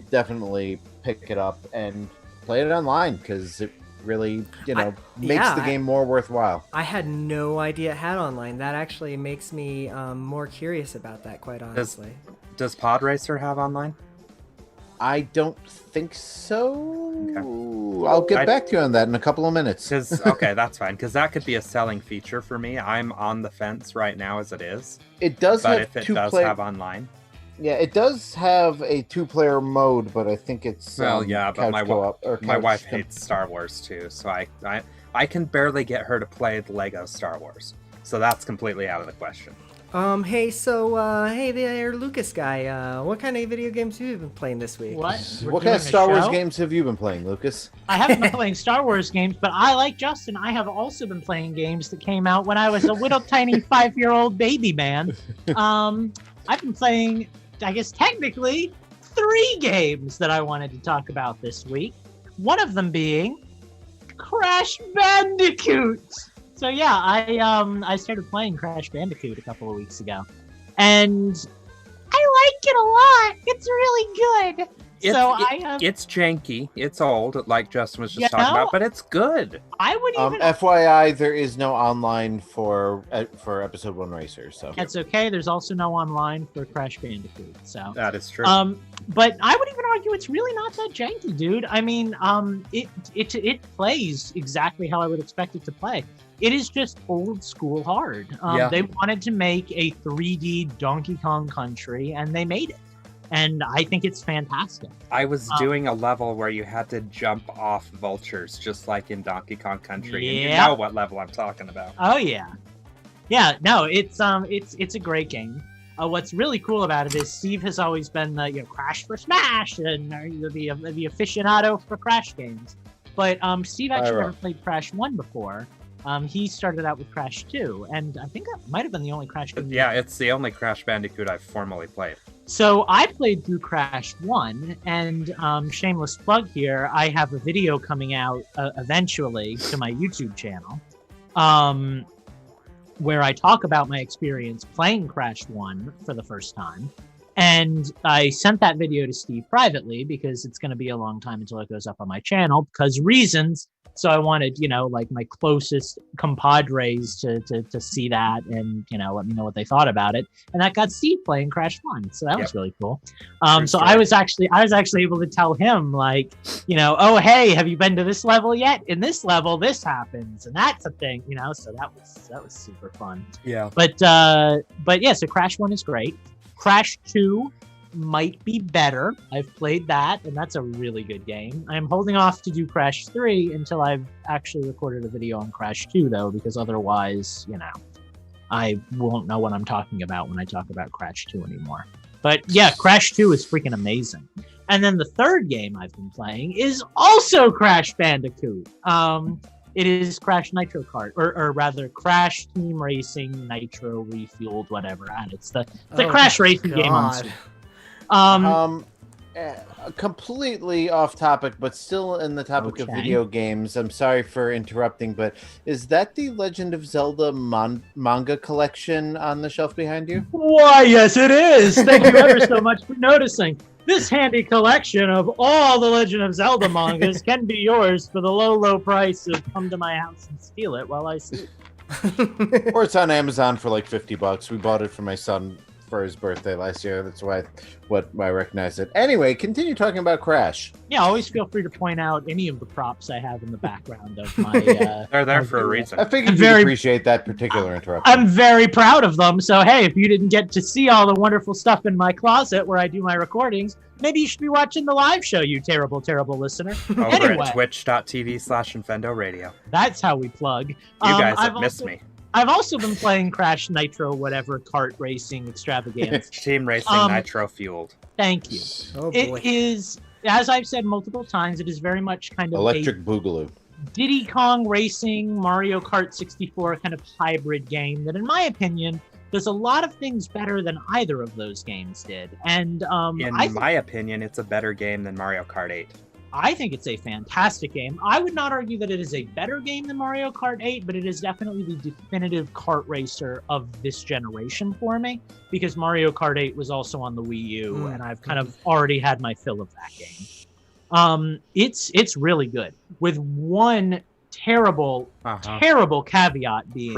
Definitely pick it up and play it online because it really, makes the game more worthwhile. I had no idea it had online. That actually makes me more curious about that, quite honestly. Does Pod Racer have online? I don't think so. Okay. I'll get back to you on that in a couple of minutes. Okay, that's fine. Because that could be a selling feature for me. I'm on the fence right now as it is. It does But have if it two does player. have online, Yeah, it does have a 2-player mode, but I think it's but couch my co-op or my couch wife com- hates Star Wars too, so I can barely get her to play the Lego Star Wars. So that's completely out of the question. Hey there, Lucas guy. What kind of video games have you been playing this week? What? We're What kind doing of a Star Wars show? games have you been playing, Lucas? I haven't been playing Star Wars games, but I, like Justin, I have also been playing games that came out when I was a little tiny 5-year-old baby man. I've been playing, I guess technically, 3 games that I wanted to talk about this week. One of them being Crash Bandicoot. So yeah, I started playing Crash Bandicoot a couple of weeks ago, and I like it a lot. It's really good. It's janky. It's old, like Justin was just You talking know? about, but it's good. I would even. FYI, there is no online for episode 1 Racer, so That's okay. There's also no online for Crash Bandicoot. So That is true. but I would even argue it's really not that janky, dude. I mean, it plays exactly how I would expect it to play. It is just old school hard. Yeah. They wanted to make a 3D Donkey Kong Country, and they made it. And I think it's fantastic. I was doing a level where you had to jump off vultures, just like in Donkey Kong Country, and you Yeah. know what level I'm talking about. Oh yeah, yeah. No, it's a great game. What's really cool about it is Steve has always been the Crash for Smash and the aficionado for Crash games. But Steve actually never played Crash 1 before. He started out with Crash 2, and I think that might have been the only Crash game. Yeah, it's the only Crash Bandicoot I've formally played. So I played through Crash 1, and shameless plug here, I have a video coming out eventually to my YouTube channel where I talk about my experience playing Crash 1 for the first time. And I sent that video to Steve privately because it's going to be a long time until it goes up on my channel because reasons. So I wanted, like my closest compadres to see that and, let me know what they thought about it. And that got Steve playing Crash 1. So that was really cool. So I was actually able to tell him oh, hey, have you been to this level yet? In this level, this happens. And that's a thing, so that was super fun. Yeah. But yeah, so Crash 1 is great. Crash 2 might be better. I've played that, and that's a really good game. I'm holding off to do Crash 3 until I've actually recorded a video on Crash 2, though, because otherwise, I won't know what I'm talking about when I talk about Crash 2 anymore. But yeah, Crash 2 is freaking amazing. And then the third game I've been playing is also Crash Bandicoot. It is Crash Nitro Kart, or rather Crash Team Racing Nitro Refueled, whatever. And it's the Crash racing game on Switch. Completely off topic, but still in the topic of video games. I'm sorry for interrupting, but is that the Legend of Zelda manga collection on the shelf behind you? Why, yes, it is. Thank you ever so much for noticing. This handy collection of all the Legend of Zelda mangas can be yours for the low, low price of come to my house and steal it while I sleep. Or it's on Amazon for like $50. We bought it for my son for his birthday last year. That's why I recognize it. Anyway, continue talking about Crash. Yeah, always feel free to point out any of the props I have in the background of my. They're there for a reason. I figured Very- you'd appreciate that particular interruption. I'm very proud of them. So hey, if you didn't get to see all the wonderful stuff in my closet where I do my recordings, maybe you should be watching the live show, you terrible, terrible listener. Over Anyway. at twitch.tv/Infendo Radio. That's how we plug. You guys have I've missed also- me. I've also been playing Crash Nitro, whatever kart racing extravaganza. Team Racing Nitro Fueled. Thank you. Oh boy. It is, as I've said multiple times, it is very much kind of Electric Boogaloo. a Diddy Kong Racing, Mario Kart 64 kind of hybrid game that, in my opinion, does a lot of things better than either of those games did. And In my opinion, it's a better game than Mario Kart 8. I think it's a fantastic game. I would not argue that it is a better game than Mario Kart 8, but it is definitely the definitive kart racer of this generation for me, because Mario Kart 8 was also on the Wii U, and I've kind of already had my fill of that game. It's really good, with one terrible caveat being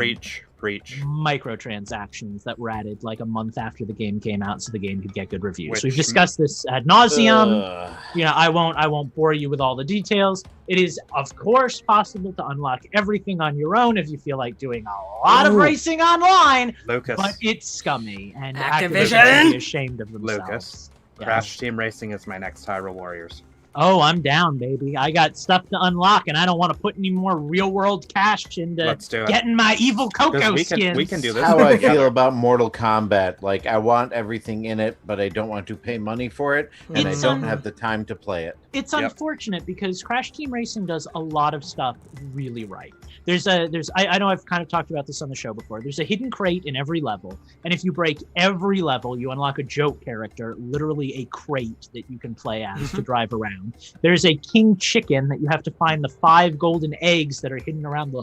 Preach. microtransactions that were added like a month after the game came out so the game could get good reviews. Which- We've discussed this ad nauseum. I won't bore you with all the details. It is, of course, possible to unlock everything on your own if you feel like doing a lot of racing online, Lucas. but it's scummy and Activision should be ashamed of themselves. Lucas. Yeah. Crash Team Racing is my next Hyrule Warriors. Oh, I'm down, baby. I got stuff to unlock, and I don't want to put any more real-world cash into Let's do it. getting my evil Coco We skins. can do this. How I together. feel about Mortal Kombat. Like, I want everything in it, but I don't want to pay money for it, and It's I don't have the time to play it. It's Yep. unfortunate because Crash Team Racing does a lot of stuff really right. I know I've kind of talked about this on the show before. There's a hidden crate in every level, and if you break every level, you unlock a joke character, literally a crate that you can play as to drive around. There's a king chicken that you have to find the 5 golden eggs that are hidden around the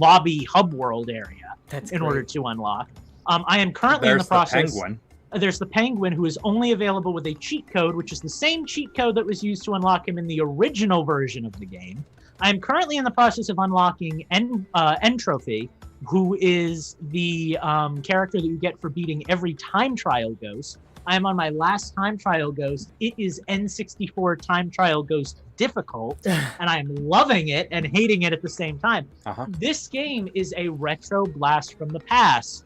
lobby hub world area That's in great. order to unlock. I am currently in There's the process. penguin. There's the penguin, who is only available with a cheat code, which is the same cheat code that was used to unlock him in the original version of the game. I am currently in the process of unlocking Entropy, who is the character that you get for beating every time trial ghost. I am on my last time trial ghost. It is N64 time trial ghost difficult, and I am loving it and hating it at the same time. Uh-huh. This game is a retro blast from the past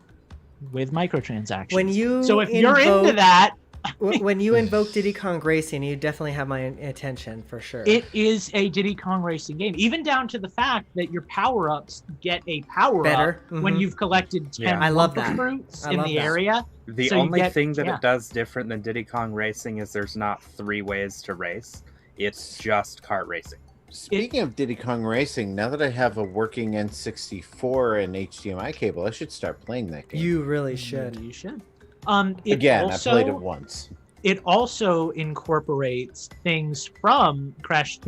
with microtransactions. When you So if you're into that, when you invoke Diddy Kong Racing, you definitely have my attention for sure. it is a Diddy Kong Racing game, even down to the fact that your power-ups get a power-up Better. when Mhm. you've collected 10 I love Wumpa that. fruits I in love the that. area. The So you only get- thing that yeah. it does different than Diddy Kong Racing is there's not 3 ways to race. It's just kart racing. Speaking of Diddy Kong Racing, now that I have a working N64 and HDMI cable, I should start playing that game. You really should. You should. Again, I played it once. It also incorporates things from Crash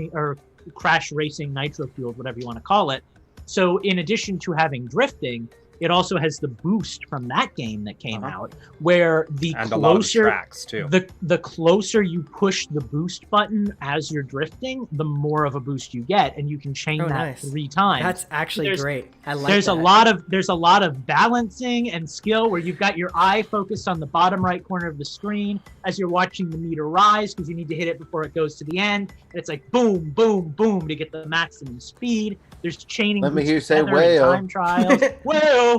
Racing Nitro Fueled, whatever you want to call it. So in addition to having drifting, it also has the boost from that game that came out, where the And a lot of closer tracks, too. the closer you push the boost button as you're drifting, the more of a boost you get, and you can chain Oh, that nice. 3 times. That's actually There's- great. I like there's that. a lot of balancing and skill where you've got your eye focused on the bottom right corner of the screen as you're watching the meter rise, because you need to hit it before it goes to the end, and it's like boom, boom, boom to get the maximum speed. There's chaining. Let me boosts hear you say together and whale. time trials.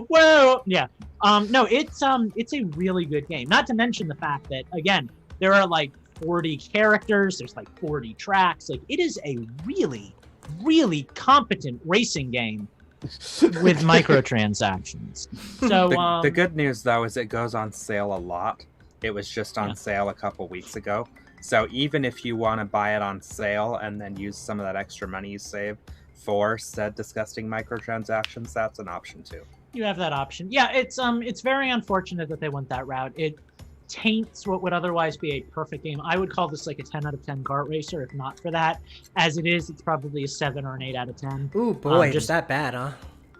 whale. Yeah. No, it's a really good game. Not to mention the fact that, again, there are like 40 characters, there's like 40 tracks. Like, it is a really, really competent racing game with microtransactions. So The good news, though, is it goes on sale a lot. It was just on Yeah. sale a couple weeks ago. So even if you want to buy it on sale and then use some of that extra money you save for said disgusting microtransactions, that's an option too. you have that option. Yeah, it's very unfortunate that they went that route. It taints what would otherwise be a perfect game. I would call this like a 10 out of 10 kart racer, if not for that. As it is, it's probably a 7 or an 8 out of 10. Ooh boy, just- is that bad, huh?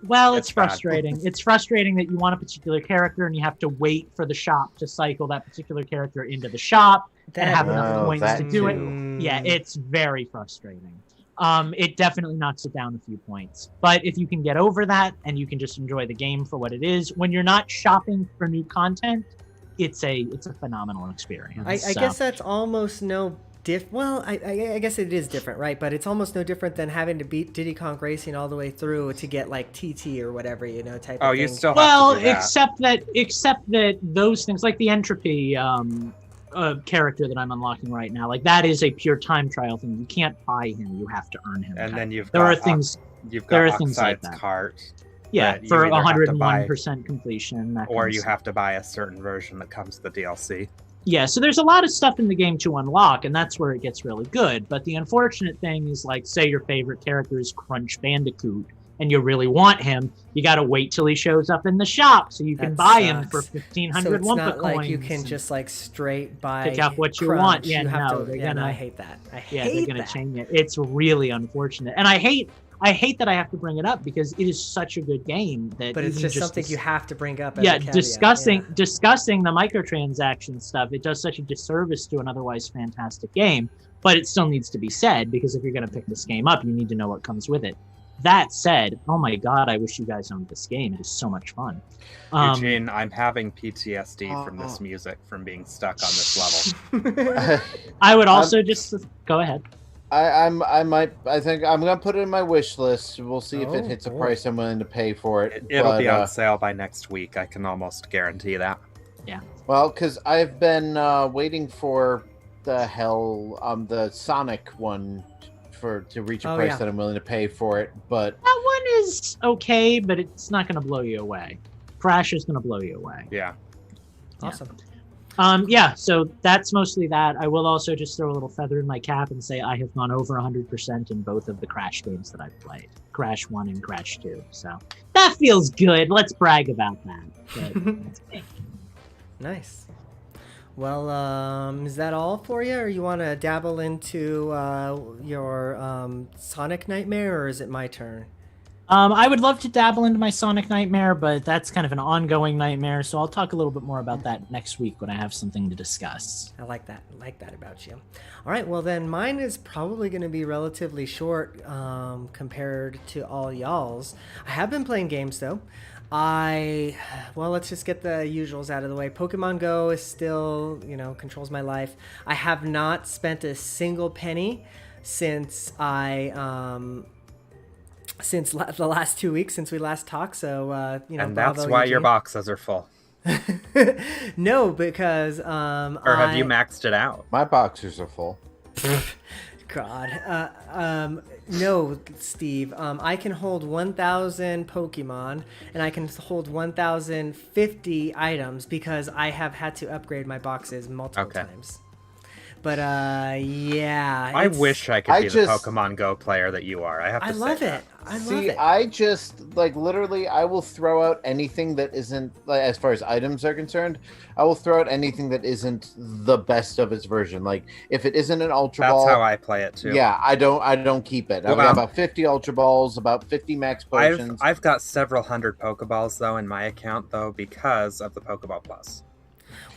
Well, it's It's bad. frustrating. It's frustrating that you want a particular character and you have to wait for the shop to cycle that particular character into the shop and have enough Oh, points that to do it. too. Yeah, it's very frustrating. It definitely knocks it down a few points. But if you can get over that and you can just enjoy the game for what it is, when you're not shopping for new content, it's a phenomenal experience. I guess that's almost no well, I guess it is different, right? But it's almost no different than having to beat Diddy Kong Racing all the way through to get like TT or whatever, type of thing. You still have well, to do that. except that those things like the entropy character that I'm unlocking right now, like that is a pure time trial thing. You can't buy him; you have to earn him. And then you've there got are things. You've got there are things like Oxide's that. cart. Yeah, that you for either have to buy- 101% completion. That Or kind of you stuff. have to buy a certain version that comes with the DLC. Yeah, so there's a lot of stuff in the game to unlock, and that's where it gets really good. But the unfortunate thing is, like, say your favorite character is Crunch Bandicoot, and you really want him, you got to wait till he shows up in the shop so you can That buy him sucks. for 1,500 So it's Wumpa not coins. like you can just like straight buy pick out what you Crunch. want. Yeah, you have no, to, they're yeah, no, gonna- I hate that. I Yeah, hate they're gonna that. change it. It's really unfortunate, and I hate that I have to bring it up because it is such a good game that. But it's even just something you have to bring up. As Yeah, a caveat. discussing Yeah. discussing the microtransaction stuff, it does such a disservice to an otherwise fantastic game. But it still needs to be said because if you're going to pick this game up, you need to know what comes with it. That said, oh my god, I wish you guys owned this game. It is so much fun. Eugene, I'm having PTSD from this music, from being stuck on this level. I would also just go ahead. I think I'm gonna put it in my wish list. We'll see if it hits a boy. price I'm willing to pay for it. It'll but, be on sale by next week. I can almost guarantee that. Well, because I've been waiting for the Sonic one to reach a Oh, price yeah. that I'm willing to pay for it. But That one is okay, but it's not going to blow you away. Crash is going to blow you away. Yeah. Awesome. Yeah, so that's mostly that. I will also just throw a little feather in my cap and say I have gone over 100% in both of the Crash games that I've played. Crash 1 and Crash 2. So that feels good. Let's brag about that. But that's it. Nice. Well, is that all for you, or you want to dabble into your Sonic Nightmare, or is it my turn? I would love to dabble into my Sonic Nightmare, but that's kind of an ongoing nightmare, so I'll talk a little bit more about that next week when I have something to discuss. I like that. I like that about you. All right. Well, then mine is probably going to be relatively short compared to all y'all's. I have been playing games though. Let's just get the usuals out of the way. Pokemon Go is still, controls my life. I have not spent a single penny since the last 2 weeks since we last talked. So, And that's bravo, why your Eugene. boxes are full. No, because Or have you maxed it out? my boxers are full. God. No, Steve. I can hold 1,000 Pokemon, and I can hold 1,050 items because I have had to upgrade my boxes multiple times. But yeah, I wish I could I be just- the Pokemon Go player that you are. I have to I say love that. it. I love See, it. I just literally I will throw out anything that isn't as far as items are concerned. I will throw out anything that isn't the best of its version. Like if it isn't an Ultra That's Ball, how I play it too. yeah, I don't keep it. I've Well, got about 50 Ultra Balls, about 50 Max Potions. I've got several hundred Pokeballs though in my account though because of the Pokeball Plus.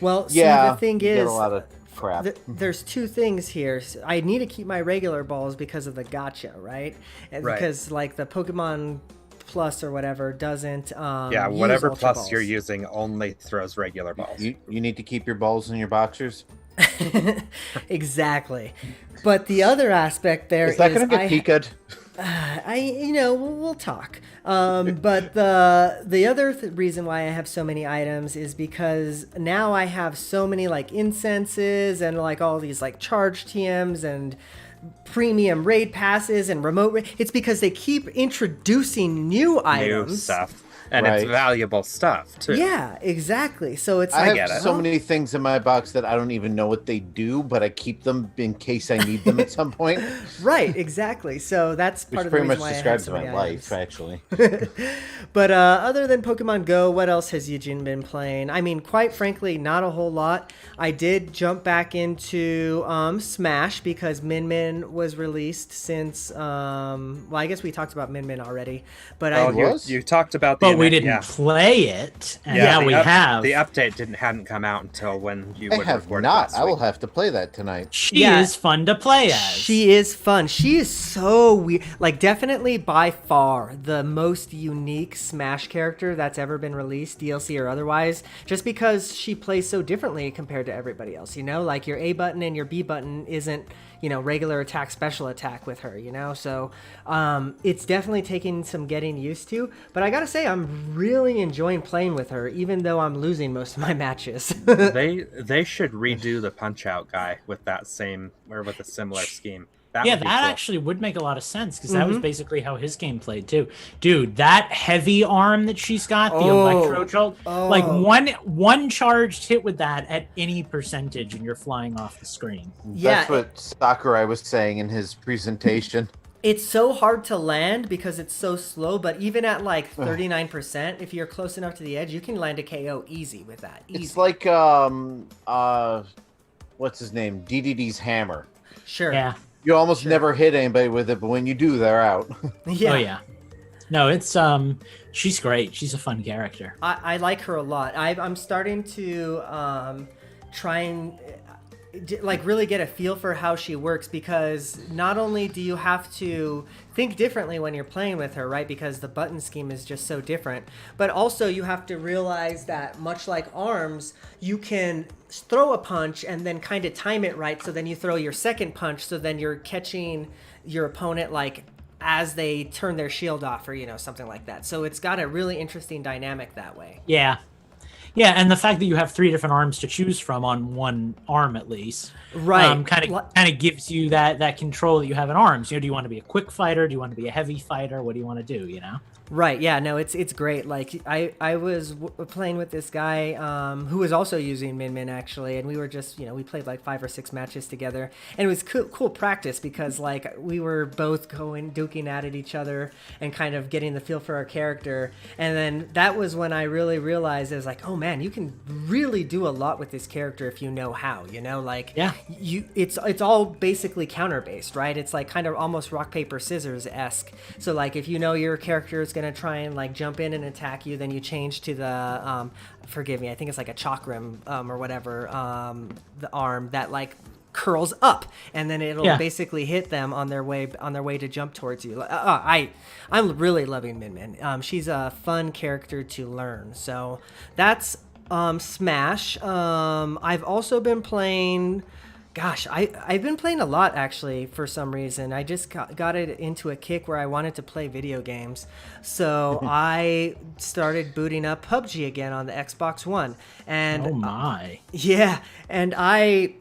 Well, see, yeah, the thing you get is, a lot of crap. there's two things here. I need to keep my regular balls because of the gacha, right? And Right. because like the Pokemon Plus or whatever doesn't. Yeah, use whatever Ultra plus Balls. you're using only throws regular balls. You need to keep your balls in your boxers. Exactly. But the other aspect there Is that going to get peaked? we'll talk. But the other reason why I have so many items is because now I have so many like incenses and like all these like charge TMs and premium raid passes and remote. It's because they keep introducing new items. New stuff. And it's Right. valuable stuff too. Yeah, exactly. So it's I like, have get it. so many things in my box that I don't even know what they do, but I keep them in case I need them at some point. right, exactly. So that's part Which of the pretty reason much why describes I my have so many life, items. actually. But other than Pokemon Go, what else has Eugene been playing? I mean, quite frankly, not a whole lot. I did jump back into Smash because Min Min was released since. I guess we talked about Min Min already. But Well, was? you talked about the but we it, didn't yeah. play it, and Yeah, now the we have. The update hadn't come out until when you I would have record not. this I will week. have to play that tonight. She Yeah. is fun to play as. She is fun. She is so weird. Like, definitely by far the most unique Smash character that's ever been released, DLC or otherwise, just because she plays so differently compared to everybody else, you know? Like, your A button and your B button isn't, you know, regular attack, special attack with her, you know? So, it's definitely taking some getting used to. But I gotta say, I'm really enjoying playing with her, even though I'm losing most of my matches. They should redo the Punch Out guy with that same or with a similar scheme. That Yeah, would be that cool. actually would make a lot of sense because that was basically how his game played too. Dude, that heavy arm that she's got, the electro jolt, like one charged hit with that at any percentage, and you're flying off the screen. Yeah, That's what Sakurai was saying in his presentation. It's so hard to land because it's so slow, but even at like 39%, if you're close enough to the edge, you can land a KO easy with that. Easy. It's like what's his name? DDD's hammer. Sure. Yeah. You almost never hit anybody with it, but when you do, they're out. Yeah. Oh yeah. No, it's she's great. She's a fun character. I like her a lot. I'm starting to try and like really get a feel for how she works, because not only do you have to think differently when you're playing with her, right? Because the button scheme is just so different. But also you have to realize that much like arms, you can throw a punch and then kind of time it right. So then you throw your second punch. So then you're catching your opponent like as they turn their shield off, or, you know, something like that. So it's got a really interesting dynamic that way. Yeah. Yeah, and the fact that you have 3 different arms to choose from on one arm at least, Right. kind of gives you that control that you have in arms. You know, do you want to be a quick fighter? Do you want to be a heavy fighter? What do you want to do? You know. Right. Yeah. No. It's great. Like I was playing with this guy who was also using Min Min actually, and we were just, you know, we played like 5 or 6 matches together, and it was cool practice because like we were both duking at each other and kind of getting the feel for our character, and then that was when I really realized it was like, oh man, you can really do a lot with this character if you know how. You know, like it's all basically counter based, right? It's like kind of almost rock paper scissors esque. So like if you know your character is going to try and like jump in and attack you, then you change to the forgive me, I think it's like a chakram or whatever, the arm that like curls up, and then it'll basically hit them on their way to jump towards you. I'm really loving Min Min. She's a fun character to learn. So that's Smash. I've also been playing. Gosh, I've been playing a lot, actually, for some reason. I just got it into a kick where I wanted to play video games. So I started booting up PUBG again on the Xbox One. And oh, my. Yeah, and I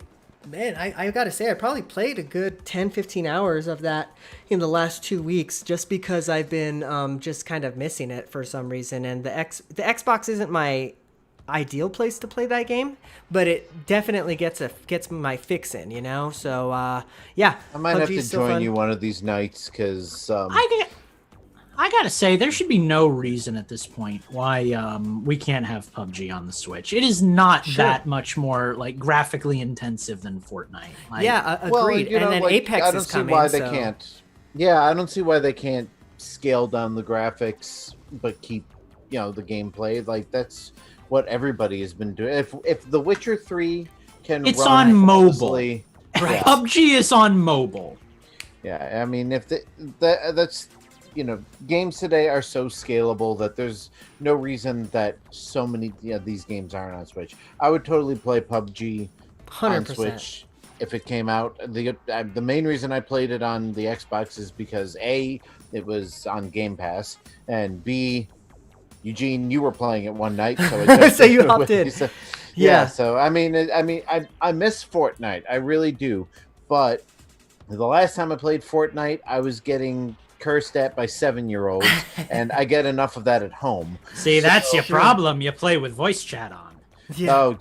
got to say, I probably played a good 10, 15 hours of that in the last 2 weeks, just because I've been just kind of missing it for some reason. And the Xbox isn't my ideal place to play that game, but it definitely gets my fix in, you know. So yeah, I might have to PUBG's join fun. you one of these nights because I gotta say, there should be no reason at this point why we can't have PUBG on the Switch. It is not that much more like graphically intensive than Fortnite. Like, Yeah, well, agreed. you know, And then like, Apex I don't is see coming. why they so- can't. Yeah, I don't see why they can't scale down the graphics but keep, you know, the gameplay. Like that's what everybody has been doing. If The Witcher 3 can It's run on mobile. flawlessly- Right. PUBG is on mobile. Yeah, I mean, if that's, you know, games today are so scalable that there's no reason that so many these games aren't on Switch. I would totally play PUBG on 100%. Switch if it came out. The main reason I played it on the Xbox is because A, it was on Game Pass, and B, Eugene, you were playing it one night, so, So you hopped in. Yeah. So I miss Fortnite. I really do. But the last time I played Fortnite, I was getting cursed at by 7-year-olds, and I get enough of that at home. See, that's your problem. You play with voice chat on. Yeah.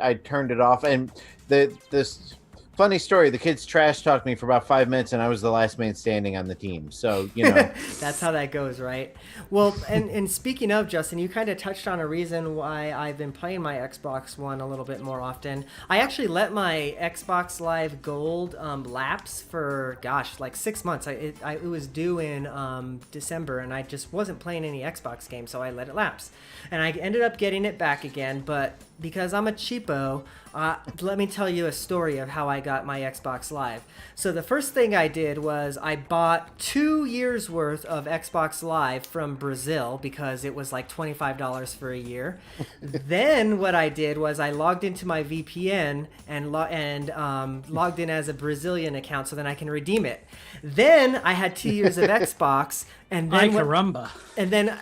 I turned it off, and this funny story. The kids trash talked me for about 5 minutes, and I was the last man standing on the team. So, That's how that goes, right? Well, and speaking of, Justin, you kind of touched on a reason why I've been playing my Xbox One a little bit more often. I actually let my Xbox Live Gold lapse for, like 6 months. It was due in December, and I just wasn't playing any Xbox games, so I let it lapse. And I ended up getting it back again, but because I'm a cheapo, let me tell you a story of how I got my Xbox Live. So the first thing I did was I bought 2 years worth of Xbox Live from Brazil because it was like $25 for a year. Then what I did was I logged into my VPN and logged in as a Brazilian account so then I can redeem it. Then I had 2 years of Xbox. And then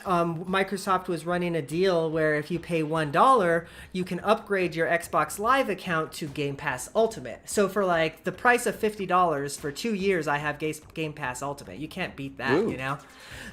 Microsoft was running a deal where if you pay $1, you can upgrade your Xbox Live account to Game Pass Ultimate. So for like the price of $50 for 2 years, I have Game Pass Ultimate. You can't beat that, Ooh. you know?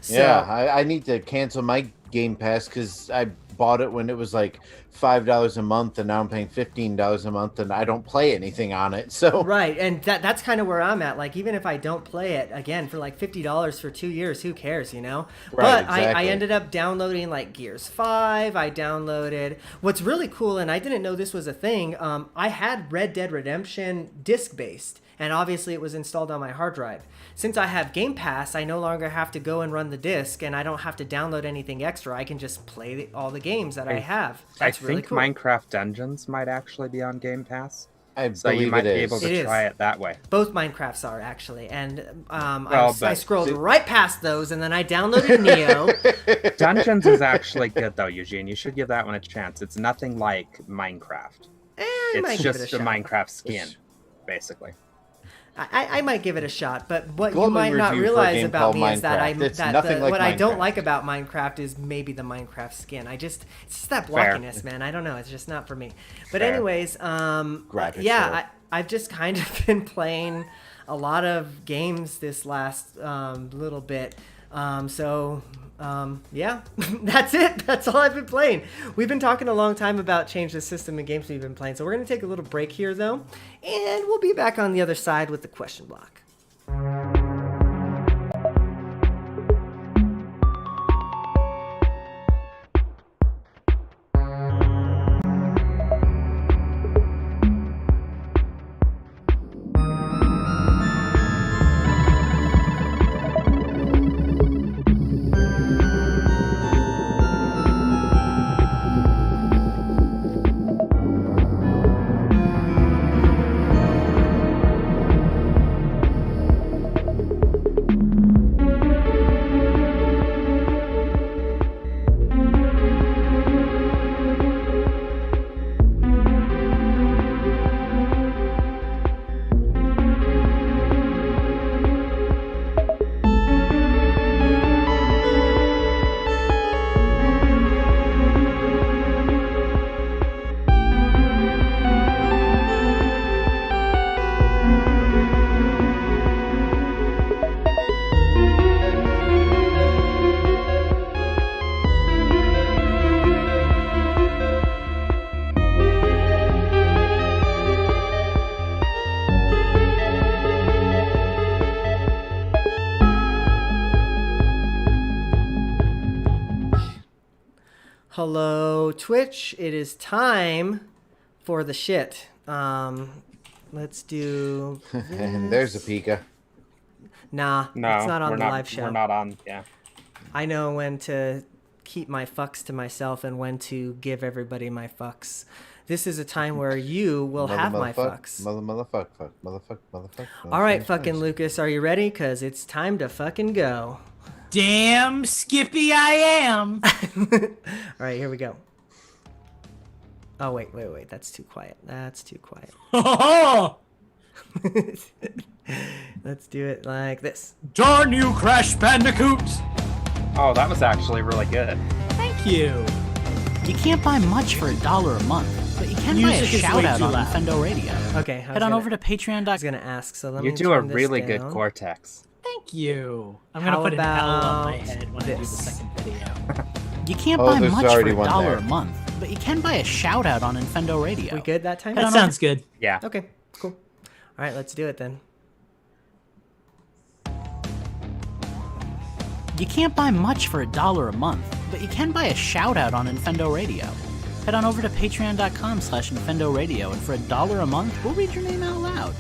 So, yeah, I need to cancel my Game Pass because I bought it when it was like $5 a month, and now I'm paying $15 a month, and I don't play anything on it. So right, and that's kind of where I'm at. Like, even if I don't play it again for like $50 for 2 years, who cares, you know? Right, but I ended up downloading like Gears 5. I downloaded what's really cool, and I didn't know this was a thing. I had Red Dead Redemption disc based, and obviously it was installed on my hard drive. Since I have Game Pass, I no longer have to go and run the disc, and I don't have to download anything extra. I can just play all the games that I have. That's really cool. I think Minecraft Dungeons might actually be on Game Pass. So you might be able to try it that way. Both Minecrafts are, actually. And I scrolled right past those, and then I downloaded Neo. Dungeons is actually good, though, Eugene. You should give that one a chance. It's nothing like Minecraft. It's just a Minecraft skin, basically. I might give it a shot, but what you might not realize about me is that what I don't like about Minecraft is maybe the Minecraft skin. It's just that blockiness, man. I don't know. It's just not for me. But anyways, I've just kind of been playing a lot of games this last little bit. That's it. That's all I've been playing. We've been talking a long time about change the system and games we've been playing. So we're going to take a little break here, though, and we'll be back on the other side with the question block. Hello, Twitch. It is time for the shit. Let's do this. And there's a Pika. No, it's not on the live show. We're not on, yeah. I know when to keep my fucks to myself and when to give everybody my fucks. This is a time where you will have my fucks. Motherfuck. All right, fucking Lucas, are you ready? Because it's time to fucking go. Damn Skippy I am. All right, here we go. Oh, wait. That's too quiet. Let's do it like this. Darn you, Crash Bandicoot. Oh, that was actually really good. Thank you. You can't buy much for $1 a month, but you can buy a shout out on Infendo Radio. Okay, head on over to Patreon. I was gonna ask, so let me. You do a turn this really down. good Cortex. Thank you. I'm gonna put an L on my head when I do the second video. You can't buy there's much for already one $1 there. a month, but you can buy a shout out on Infendo Radio. We good that time? That sounds good. Yeah. Okay, cool. All right, let's do it then. You can't buy much for $1 a month, but you can buy a shout out on Infendo Radio. Head on over to patreon.com/Infendo Radio, and for $1 a month, we'll read your name out loud.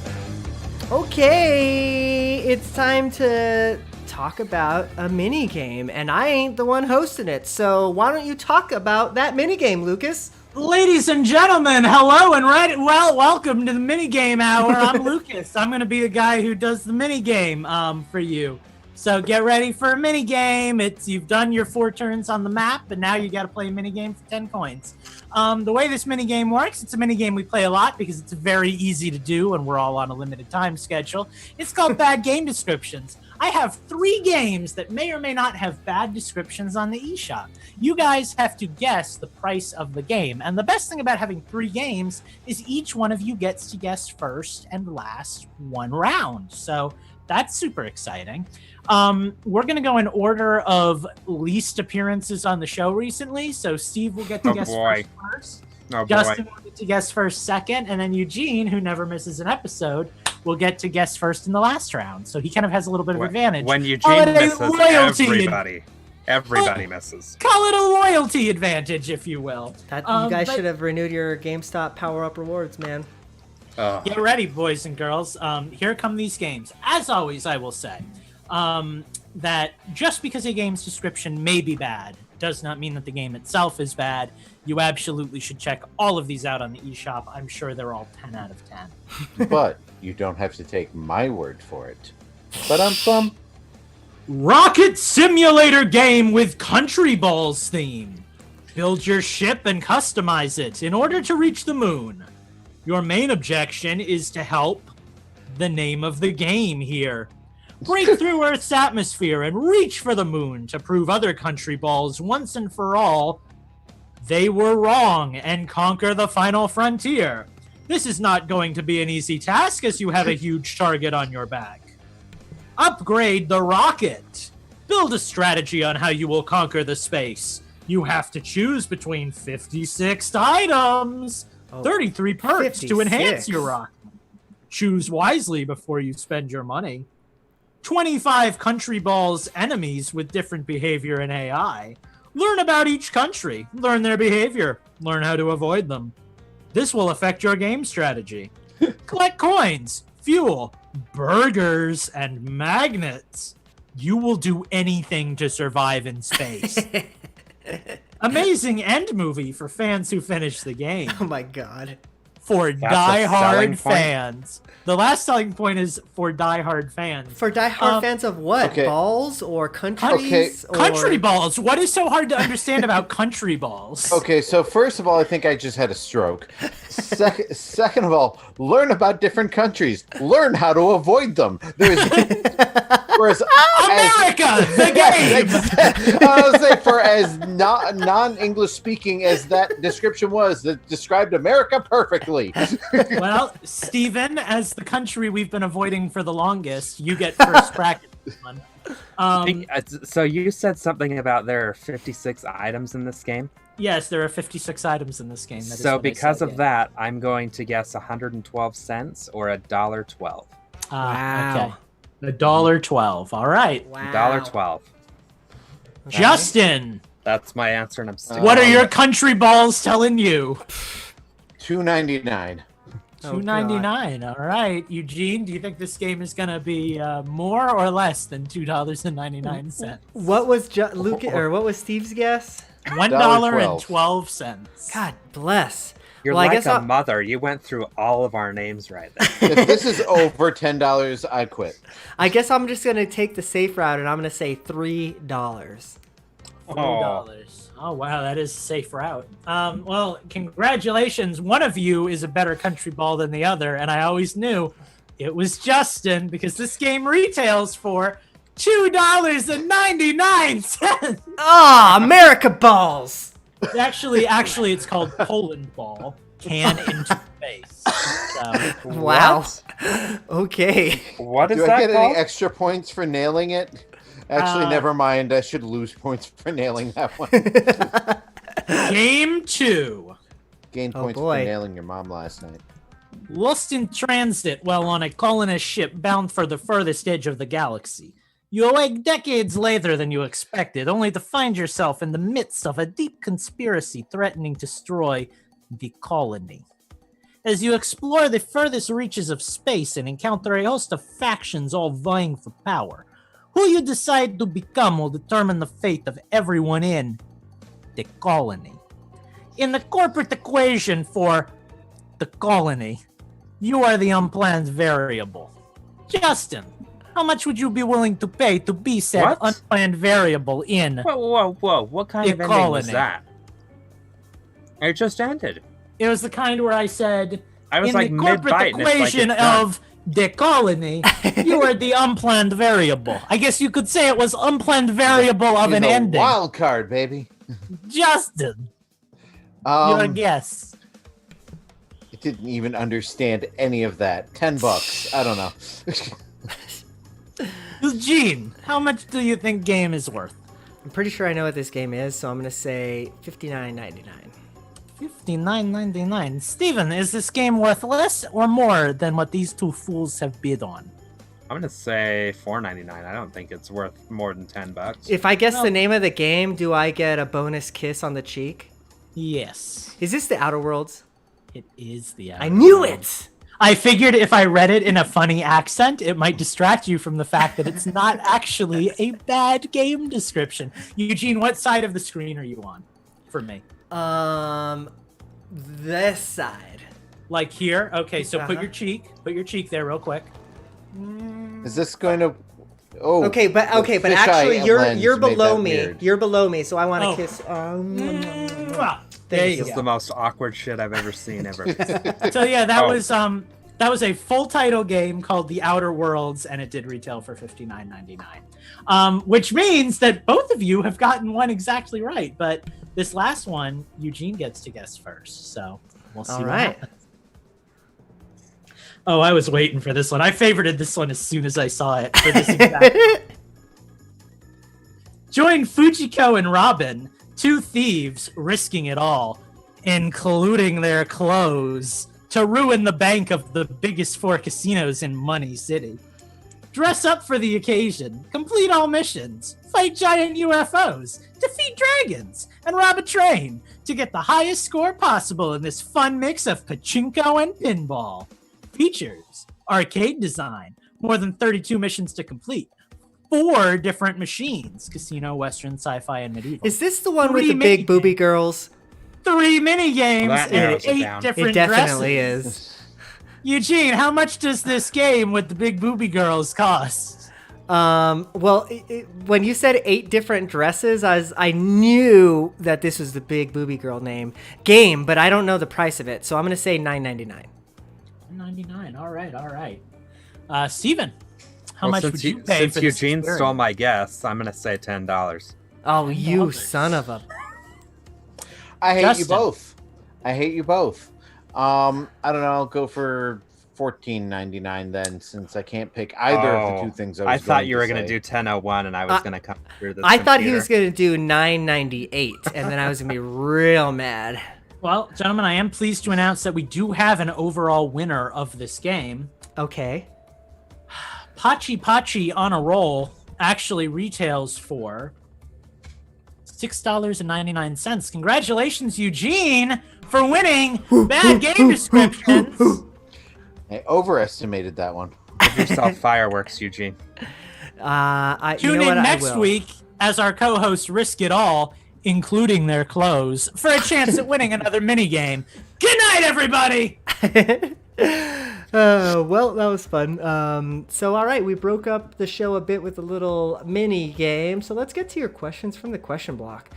Okay, it's time to talk about a mini game, and I ain't the one hosting it. So why don't you talk about that mini game, Lucas? Ladies and gentlemen, hello and welcome to the minigame hour. I'm Lucas. I'm going to be the guy who does the minigame for you. So get ready for a minigame. You've done your 4 turns on the map, and now you got to play a minigame for 10 coins. The way this minigame works, it's a minigame we play a lot because it's very easy to do and we're all on a limited time schedule. It's called Bad Game Descriptions. I have 3 games that may or may not have bad descriptions on the eShop. You guys have to guess the price of the game. And the best thing about having 3 games is each one of you gets to guess first and last 1 round. So that's super exciting. We're going to go in order of least appearances on the show recently. So Steve will get to guess first. Justin will get to guess first second. And then Eugene, who never misses an episode, will get to guess first in the last round. So he kind of has a little bit of advantage. When Eugene misses, everybody misses. Call it a loyalty advantage, if you will. You guys should have renewed your GameStop power-up rewards, man. Get ready, boys and girls. Here come these games. As always, I will say that just because a game's description may be bad does not mean that the game itself is bad. You absolutely should check all of these out on the eShop. I'm sure they're all 10 out of 10. But you don't have to take my word for it. But Rocket simulator game with Country Balls theme. Build your ship and customize it in order to reach the moon. Your main objection is to help the name of the game here. Break through Earth's atmosphere and reach for the moon to prove other country balls once and for all they were wrong and conquer the final frontier. This is not going to be an easy task as you have a huge target on your back. Upgrade the rocket. Build a strategy on how you will conquer the space. You have to choose between 56 items, 33 perks 56. to enhance your rocket. Choose wisely before you spend your money. 25 country balls enemies with different behavior and AI. Learn about each country, learn their behavior, learn how to avoid them. This will affect your game strategy. Collect coins, fuel, burgers, and magnets. You will do anything to survive in space. Amazing end movie for fans who finish the game. Oh my god. For That's a selling die-hard point? fans. The last selling point is for die-hard fans. For die-hard fans of what? Okay. Balls or countries? Or... Country balls. What is so hard to understand about country balls? Okay, so first of all, I think I just had a stroke. Second of all, learn about different countries. Learn how to avoid them. Whereas America, the game. I was saying, for as non-English speaking as that description was, that described America perfectly. Well, Stephen, as the country we've been avoiding for the longest, you get first crack at this one. So you said something about there are 56 items in this game? Yes, there are 56 items in this game. That is So what I because said, of yeah. that, I'm going to guess 112 cents or $1.12. Wow. Okay. $1.12. All right. Wow. $1.12. Justin, That's my answer, and I'm sticking. what are your country balls telling you? $2.99. $2.99. All right, Eugene. Do you think this game is gonna be more or less than $2.99? What was what was Steve's guess? $1.12. God bless. You're Well, I like guess a I'll- mother. You went through all of our names right there. If this is over $10, I quit. I guess I'm just gonna take the safe route and I'm gonna say $3. $3. Oh wow, that is a safe route. Well, congratulations. One of you is a better country ball than the other, and I always knew it was Justin because this game retails for $2.99. Ah, America balls. Actually, it's called Poland ball. Can into space. So, Wow. Okay. What is Do I that get called? any extra points for nailing it? Actually, never mind. I should lose points for nailing that one. game 2. Gain Oh, points boy. for nailing your mom last night. Lost in transit while on a colonist ship bound for the furthest edge of the galaxy. You awake decades later than you expected, only to find yourself in the midst of a deep conspiracy threatening to destroy the colony. As you explore the furthest reaches of space and encounter a host of factions all vying for power, who you decide to become will determine the fate of everyone in the colony. In the corporate equation for the colony, you are the unplanned variable. Justin, how much would you be willing to pay to be said What? unplanned variable in Whoa. What kind of ending was Colony. that? It just ended. It was the kind where I said, I was in like the corporate mid-bite and it's like equation it's done. of the colony, you are the unplanned variable. I guess you could say it was unplanned variable of He's an a ending. wild card, baby. Justin, your guess. I didn't even understand any of that. $10. I don't know. Eugene, how much do you think game is worth? I'm pretty sure I know what this game is, so I'm gonna say $59.99. $59.99. Steven, is this game worth less or more than what these two fools have bid on? I'm gonna say $4.99. I don't think it's worth more than $10. If I guess the name of the game, do I get a bonus kiss on the cheek? Yes, Is this the Outer Worlds? it is the. I knew it! I figured if I read it in a funny accent, it might distract you from the fact that it's not actually a bad game description. Eugene, what side of the screen are you on? For me, This side. like here. Okay, so put Uh-huh. your cheek there, real quick. Is this going to? Oh. Okay, but the actually fisheye you're lens made below that me. weird. You're below me, so I want to Oh. kiss. Mwah. There There you This is go. the most awkward shit I've ever seen ever. So yeah, that Oh. was a full title game called The Outer Worlds, and it did retail for $59.99. Which means that both of you have gotten one exactly right, but this last one, Eugene gets to guess first. So we'll see. All what right. happens. Oh, I was waiting for this one. I favorited this one as soon as I saw it. For this exact Join Fujiko and Robin, two thieves risking it all, including their clothes, to ruin the bank of the biggest four casinos in Money City. Dress up for the occasion, complete all missions, fight giant UFOs, defeat dragons, and rob a train to get the highest score possible in this fun mix of pachinko and pinball. Features: arcade design, more than 32 missions to complete, 4 different machines: casino, western, sci-fi, and medieval. Is this the one with 3 the big mini booby games. girls? 3 mini games Well, that and narrows it 8 down. different It definitely dresses. is. Eugene, how much does this game with the big booby girls cost? Well, when you said 8 different dresses, I knew that this was the big booby girl game, but I don't know the price of it, so I'm gonna say $9.99. $9.99. All right. Steven, how Well, much since would you pay since for this Eugene experience? stole my guess, I'm gonna say $10. Oh, you $10. son of a! I hate Justin. you both. I hate you both. I don't know. I'll go for $14.99 then, since I can't pick either of the two things I was. I thought going you were to gonna say. do 1001, and I was gonna come through this. I thought he computer. was gonna do $9.98, and then I was gonna be real mad. Well, gentlemen, I am pleased to announce that we do have an overall winner of this game. Okay. Pachi Pachi on a Roll actually retails for $6.99. Congratulations, Eugene, for winning Bad Game Descriptions. I overestimated that one. Give yourself fireworks, Eugene. Tune in next week as our co-hosts risk it all, including their clothes, for a chance at winning another minigame. Good night, everybody! Well, that was fun. So, all right, we broke up the show a bit with a little mini game. So let's get to your questions from the question block.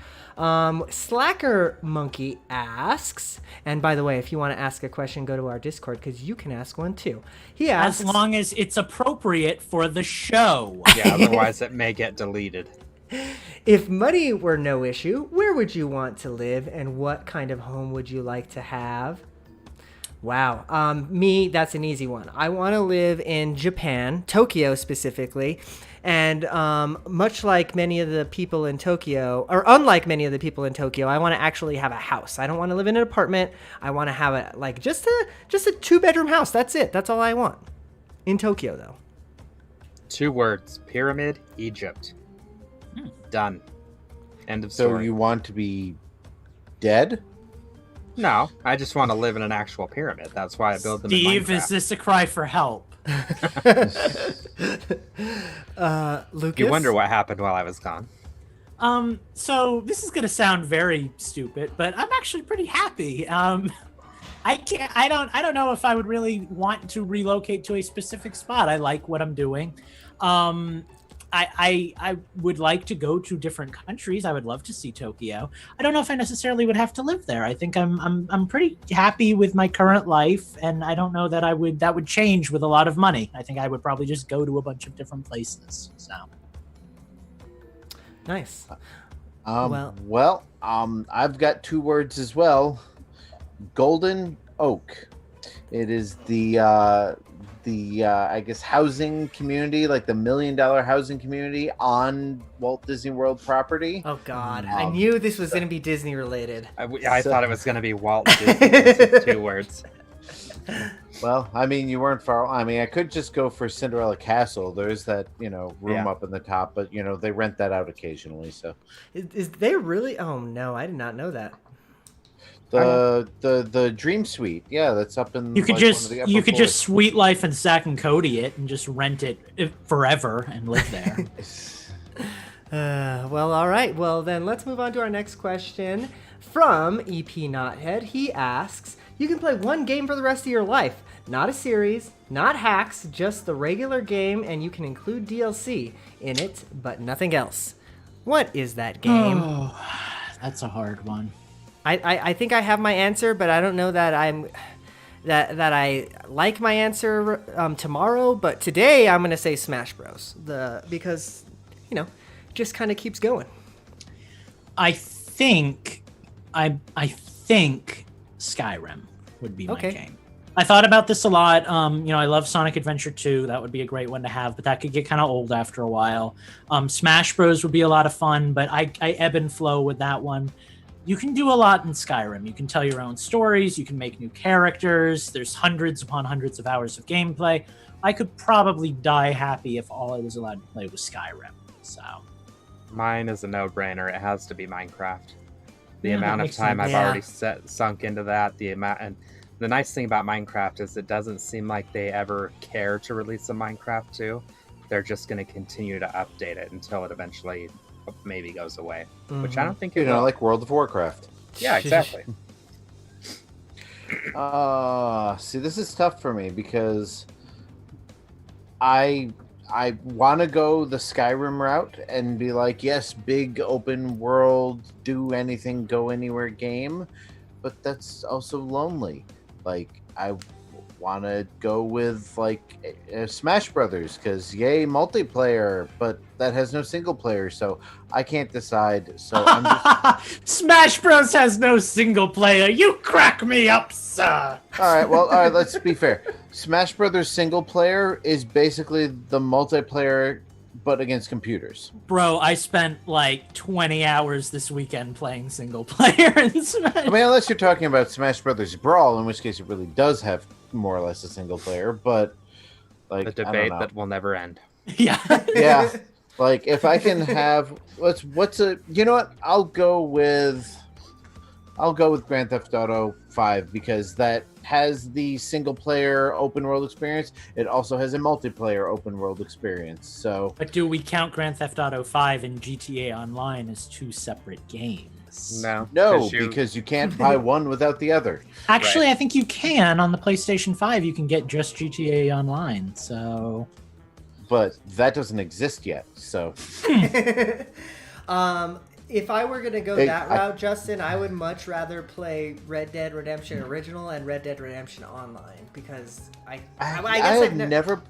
Slacker Monkey asks, and by the way, if you want to ask a question, go to our Discord because you can ask one too. He asks, As long as it's appropriate for the show. Yeah, otherwise it may get deleted. if money were no issue, where would you want to live and what kind of home would you like to have? Wow. Me, that's an easy one. I want to live in Japan, Tokyo specifically. And much like many of the people in Tokyo, or unlike many of the people in Tokyo, I want to actually have a house. I don't want to live in an apartment. I want to have just a 2-bedroom house. That's it. That's all I want. In Tokyo, though. 2 words: Pyramid, Egypt. Done. End of So story. you want to be dead? No, I just want to live in an actual pyramid. That's why I build them in Steve, Minecraft. is this a cry for help? Lucas? You wonder what happened while I was gone. So this is gonna sound very stupid, but I'm actually pretty happy. I don't know if I would really want to relocate to a specific spot. I like what I'm doing. I would like to go to different countries. I would love to see Tokyo. I don't know if I necessarily would have to live there. I think I'm pretty happy with my current life, and I don't know that that would change with a lot of money. I think I would probably just go to a bunch of different places. So Nice. I've got 2 words as well. Golden Oak. It is the I guess housing community, like the $1 million housing community on Walt Disney World property. Oh, God. I knew this was going to be Disney related. I thought it was going to be Walt Disney with 2 words. Well, I mean, you weren't far. I mean, I could just go for Cinderella Castle. There's that, room up in the top, but they rent that out occasionally. So Is they really? Oh, no. I did not know that. the Dream Suite, yeah, that's up in. you could one just of the upper you could floors. just Sweet Life and Sack and Cody it and just rent it forever and live there. Well, all right. Well, then let's move on to our next question from EP Knothead. He asks, you can play one game for the rest of your life. Not a series, not hacks, just the regular game, and you can include DLC in it, but nothing else. What is that game? Oh, that's a hard one. I think I have my answer, but I don't know that that I like my answer tomorrow. But today I'm gonna say Smash Bros. Because just kind of keeps going. I think Skyrim would be my game. I thought about this a lot. I love Sonic Adventure 2. That would be a great one to have, but that could get kind of old after a while. Smash Bros would be a lot of fun, but I ebb and flow with that one. You can do a lot in Skyrim. You can tell your own stories. You can make new characters. There's hundreds upon hundreds of hours of gameplay. I could probably die happy if all I was allowed to play was Skyrim. So Mine is a no-brainer. It has to be Minecraft. The Yeah, that amount of makes time sense. I've Yeah. already sunk into that, and the nice thing about Minecraft is it doesn't seem like they ever care to release a Minecraft 2. They're just going to continue to update it until it eventually maybe goes away, which I don't think it will. like World of Warcraft. Yeah, exactly. See, this is tough for me because I want to go the Skyrim route and be like, yes, big open world, do anything, go anywhere game, but that's also lonely. Like, I want to go with Smash Brothers because yay multiplayer, but that has no single player, so I can't decide. So I'm just Smash Bros has no single player. You crack me up, sir. all right. Let's be fair. Smash Brothers single player is basically the multiplayer, but against computers. Bro, I spent like 20 hours this weekend playing single player in Smash. I mean, unless you're talking about Smash Brothers Brawl, in which case it really does have more or less a single player. But like The debate that will never end. Yeah. yeah, like if I can have what's a I'll go with Grand Theft Auto 5 because that has the single player open world experience. It also has a multiplayer open world experience. So But do we count Grand Theft Auto 5 and GTA Online as two separate games? No, no, because you can't buy one without the other. Actually, I think you can on the PlayStation 5. You can get just GTA Online. So But that doesn't exist yet. So If I were gonna go Hey, that route, Justin, I would much rather play Red Dead Redemption Original and Red Dead Redemption Online because I I've never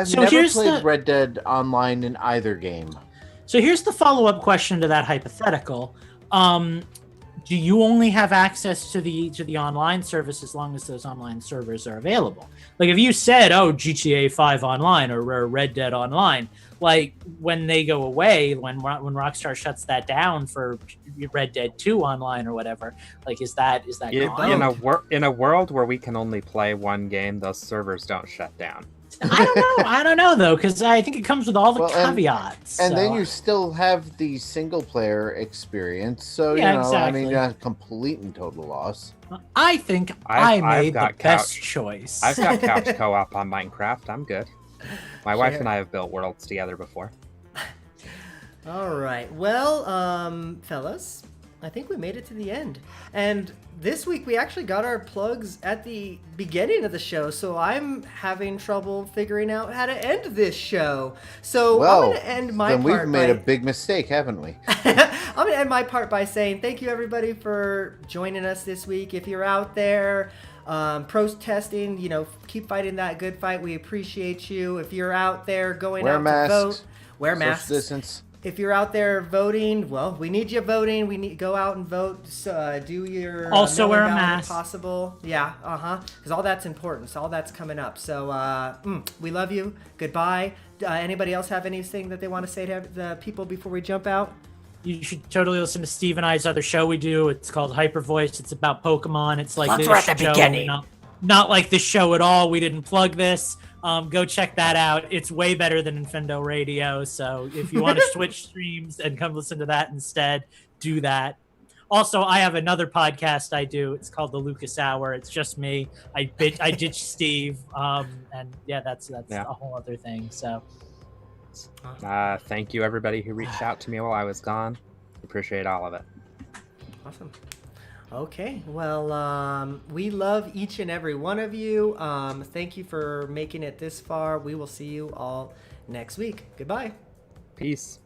So here's played the- Red Dead Online in either game. So here's the follow-up question to that hypothetical. do you only have access to the online service as long as those online servers are available? Like if you said, oh, GTA 5 online or Red Dead online, like when they go away, when Rockstar shuts that down for Red Dead 2 online or whatever, like is that gone? In a world where we can only play one game, those servers don't shut down. I don't know though, because I think it comes with all the caveats. And then you still have the single player experience, so Yeah, you know, exactly. I mean, you're not complete and total loss. I think I made the got best couch. choice. I've got couch co-op on Minecraft. I'm good. My wife and I have built worlds together before. All right. Well, fellas, I think we made it to the end. And this week we actually got our plugs at the beginning of the show, so I'm having trouble figuring out how to end this show. So I'm going to end my part. Then we've made a big mistake, haven't we? I'm going to end my part by saying thank you, everybody, for joining us this week. If you're out there protesting, you know, keep fighting that good fight. We appreciate you. If you're out there going out to vote, wear masks. Social distance. If you're out there voting, well, we need you voting. We need go out and vote. So, do your also wear a mail-in ballot if mask. Possible, yeah, because all that's important. So all that's coming up. So we love you. Goodbye. Anybody else have anything that they want to say to the people before we jump out? You should totally listen to Steve and I's other show we do. It's called Hyper Voice. It's about Pokemon. It's like Plugs this were at the show, beginning. not like this show at all. We didn't plug this. Go check that out. It's way better than Infendo Radio. So if you want to switch streams and come listen to that instead, do that. Also, I have another podcast I do. It's called The Lucas Hour. It's just me. I ditched Steve. And yeah, that's a whole other thing. So Thank you, everybody who reached out to me while I was gone. Appreciate all of it. Awesome. Okay, well, we love each and every one of you. Thank you for making it this far. We will see you all next week. Goodbye. Peace.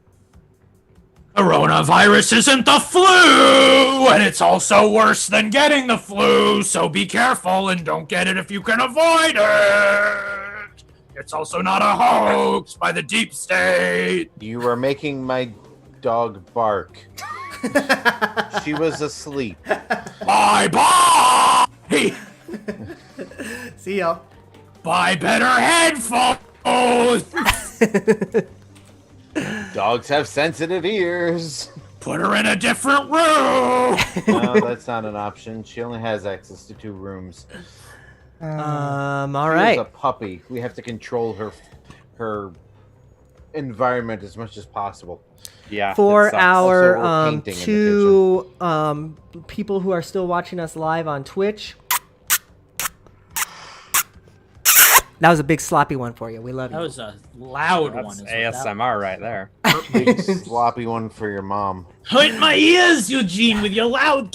Coronavirus isn't the flu, and it's also worse than getting the flu, so be careful and don't get it if you can avoid it. It's also not a hoax by the deep state. You are making my dog bark. She was asleep. Bye-bye! See y'all. Buy better headphones! Dogs have sensitive ears. Put her in a different room! No, that's not an option. She only has access to 2 rooms. All She's right. a puppy. We have to control her environment as much as possible. Yeah. For it sucks. our Also, we're painting in the 2 people who are still watching us live on Twitch, that was a big sloppy one for you. We love you. That was a loud That's one. Is what that ASMR right there. Big sloppy one for your mom. Hurt my ears, Eugene, with your loud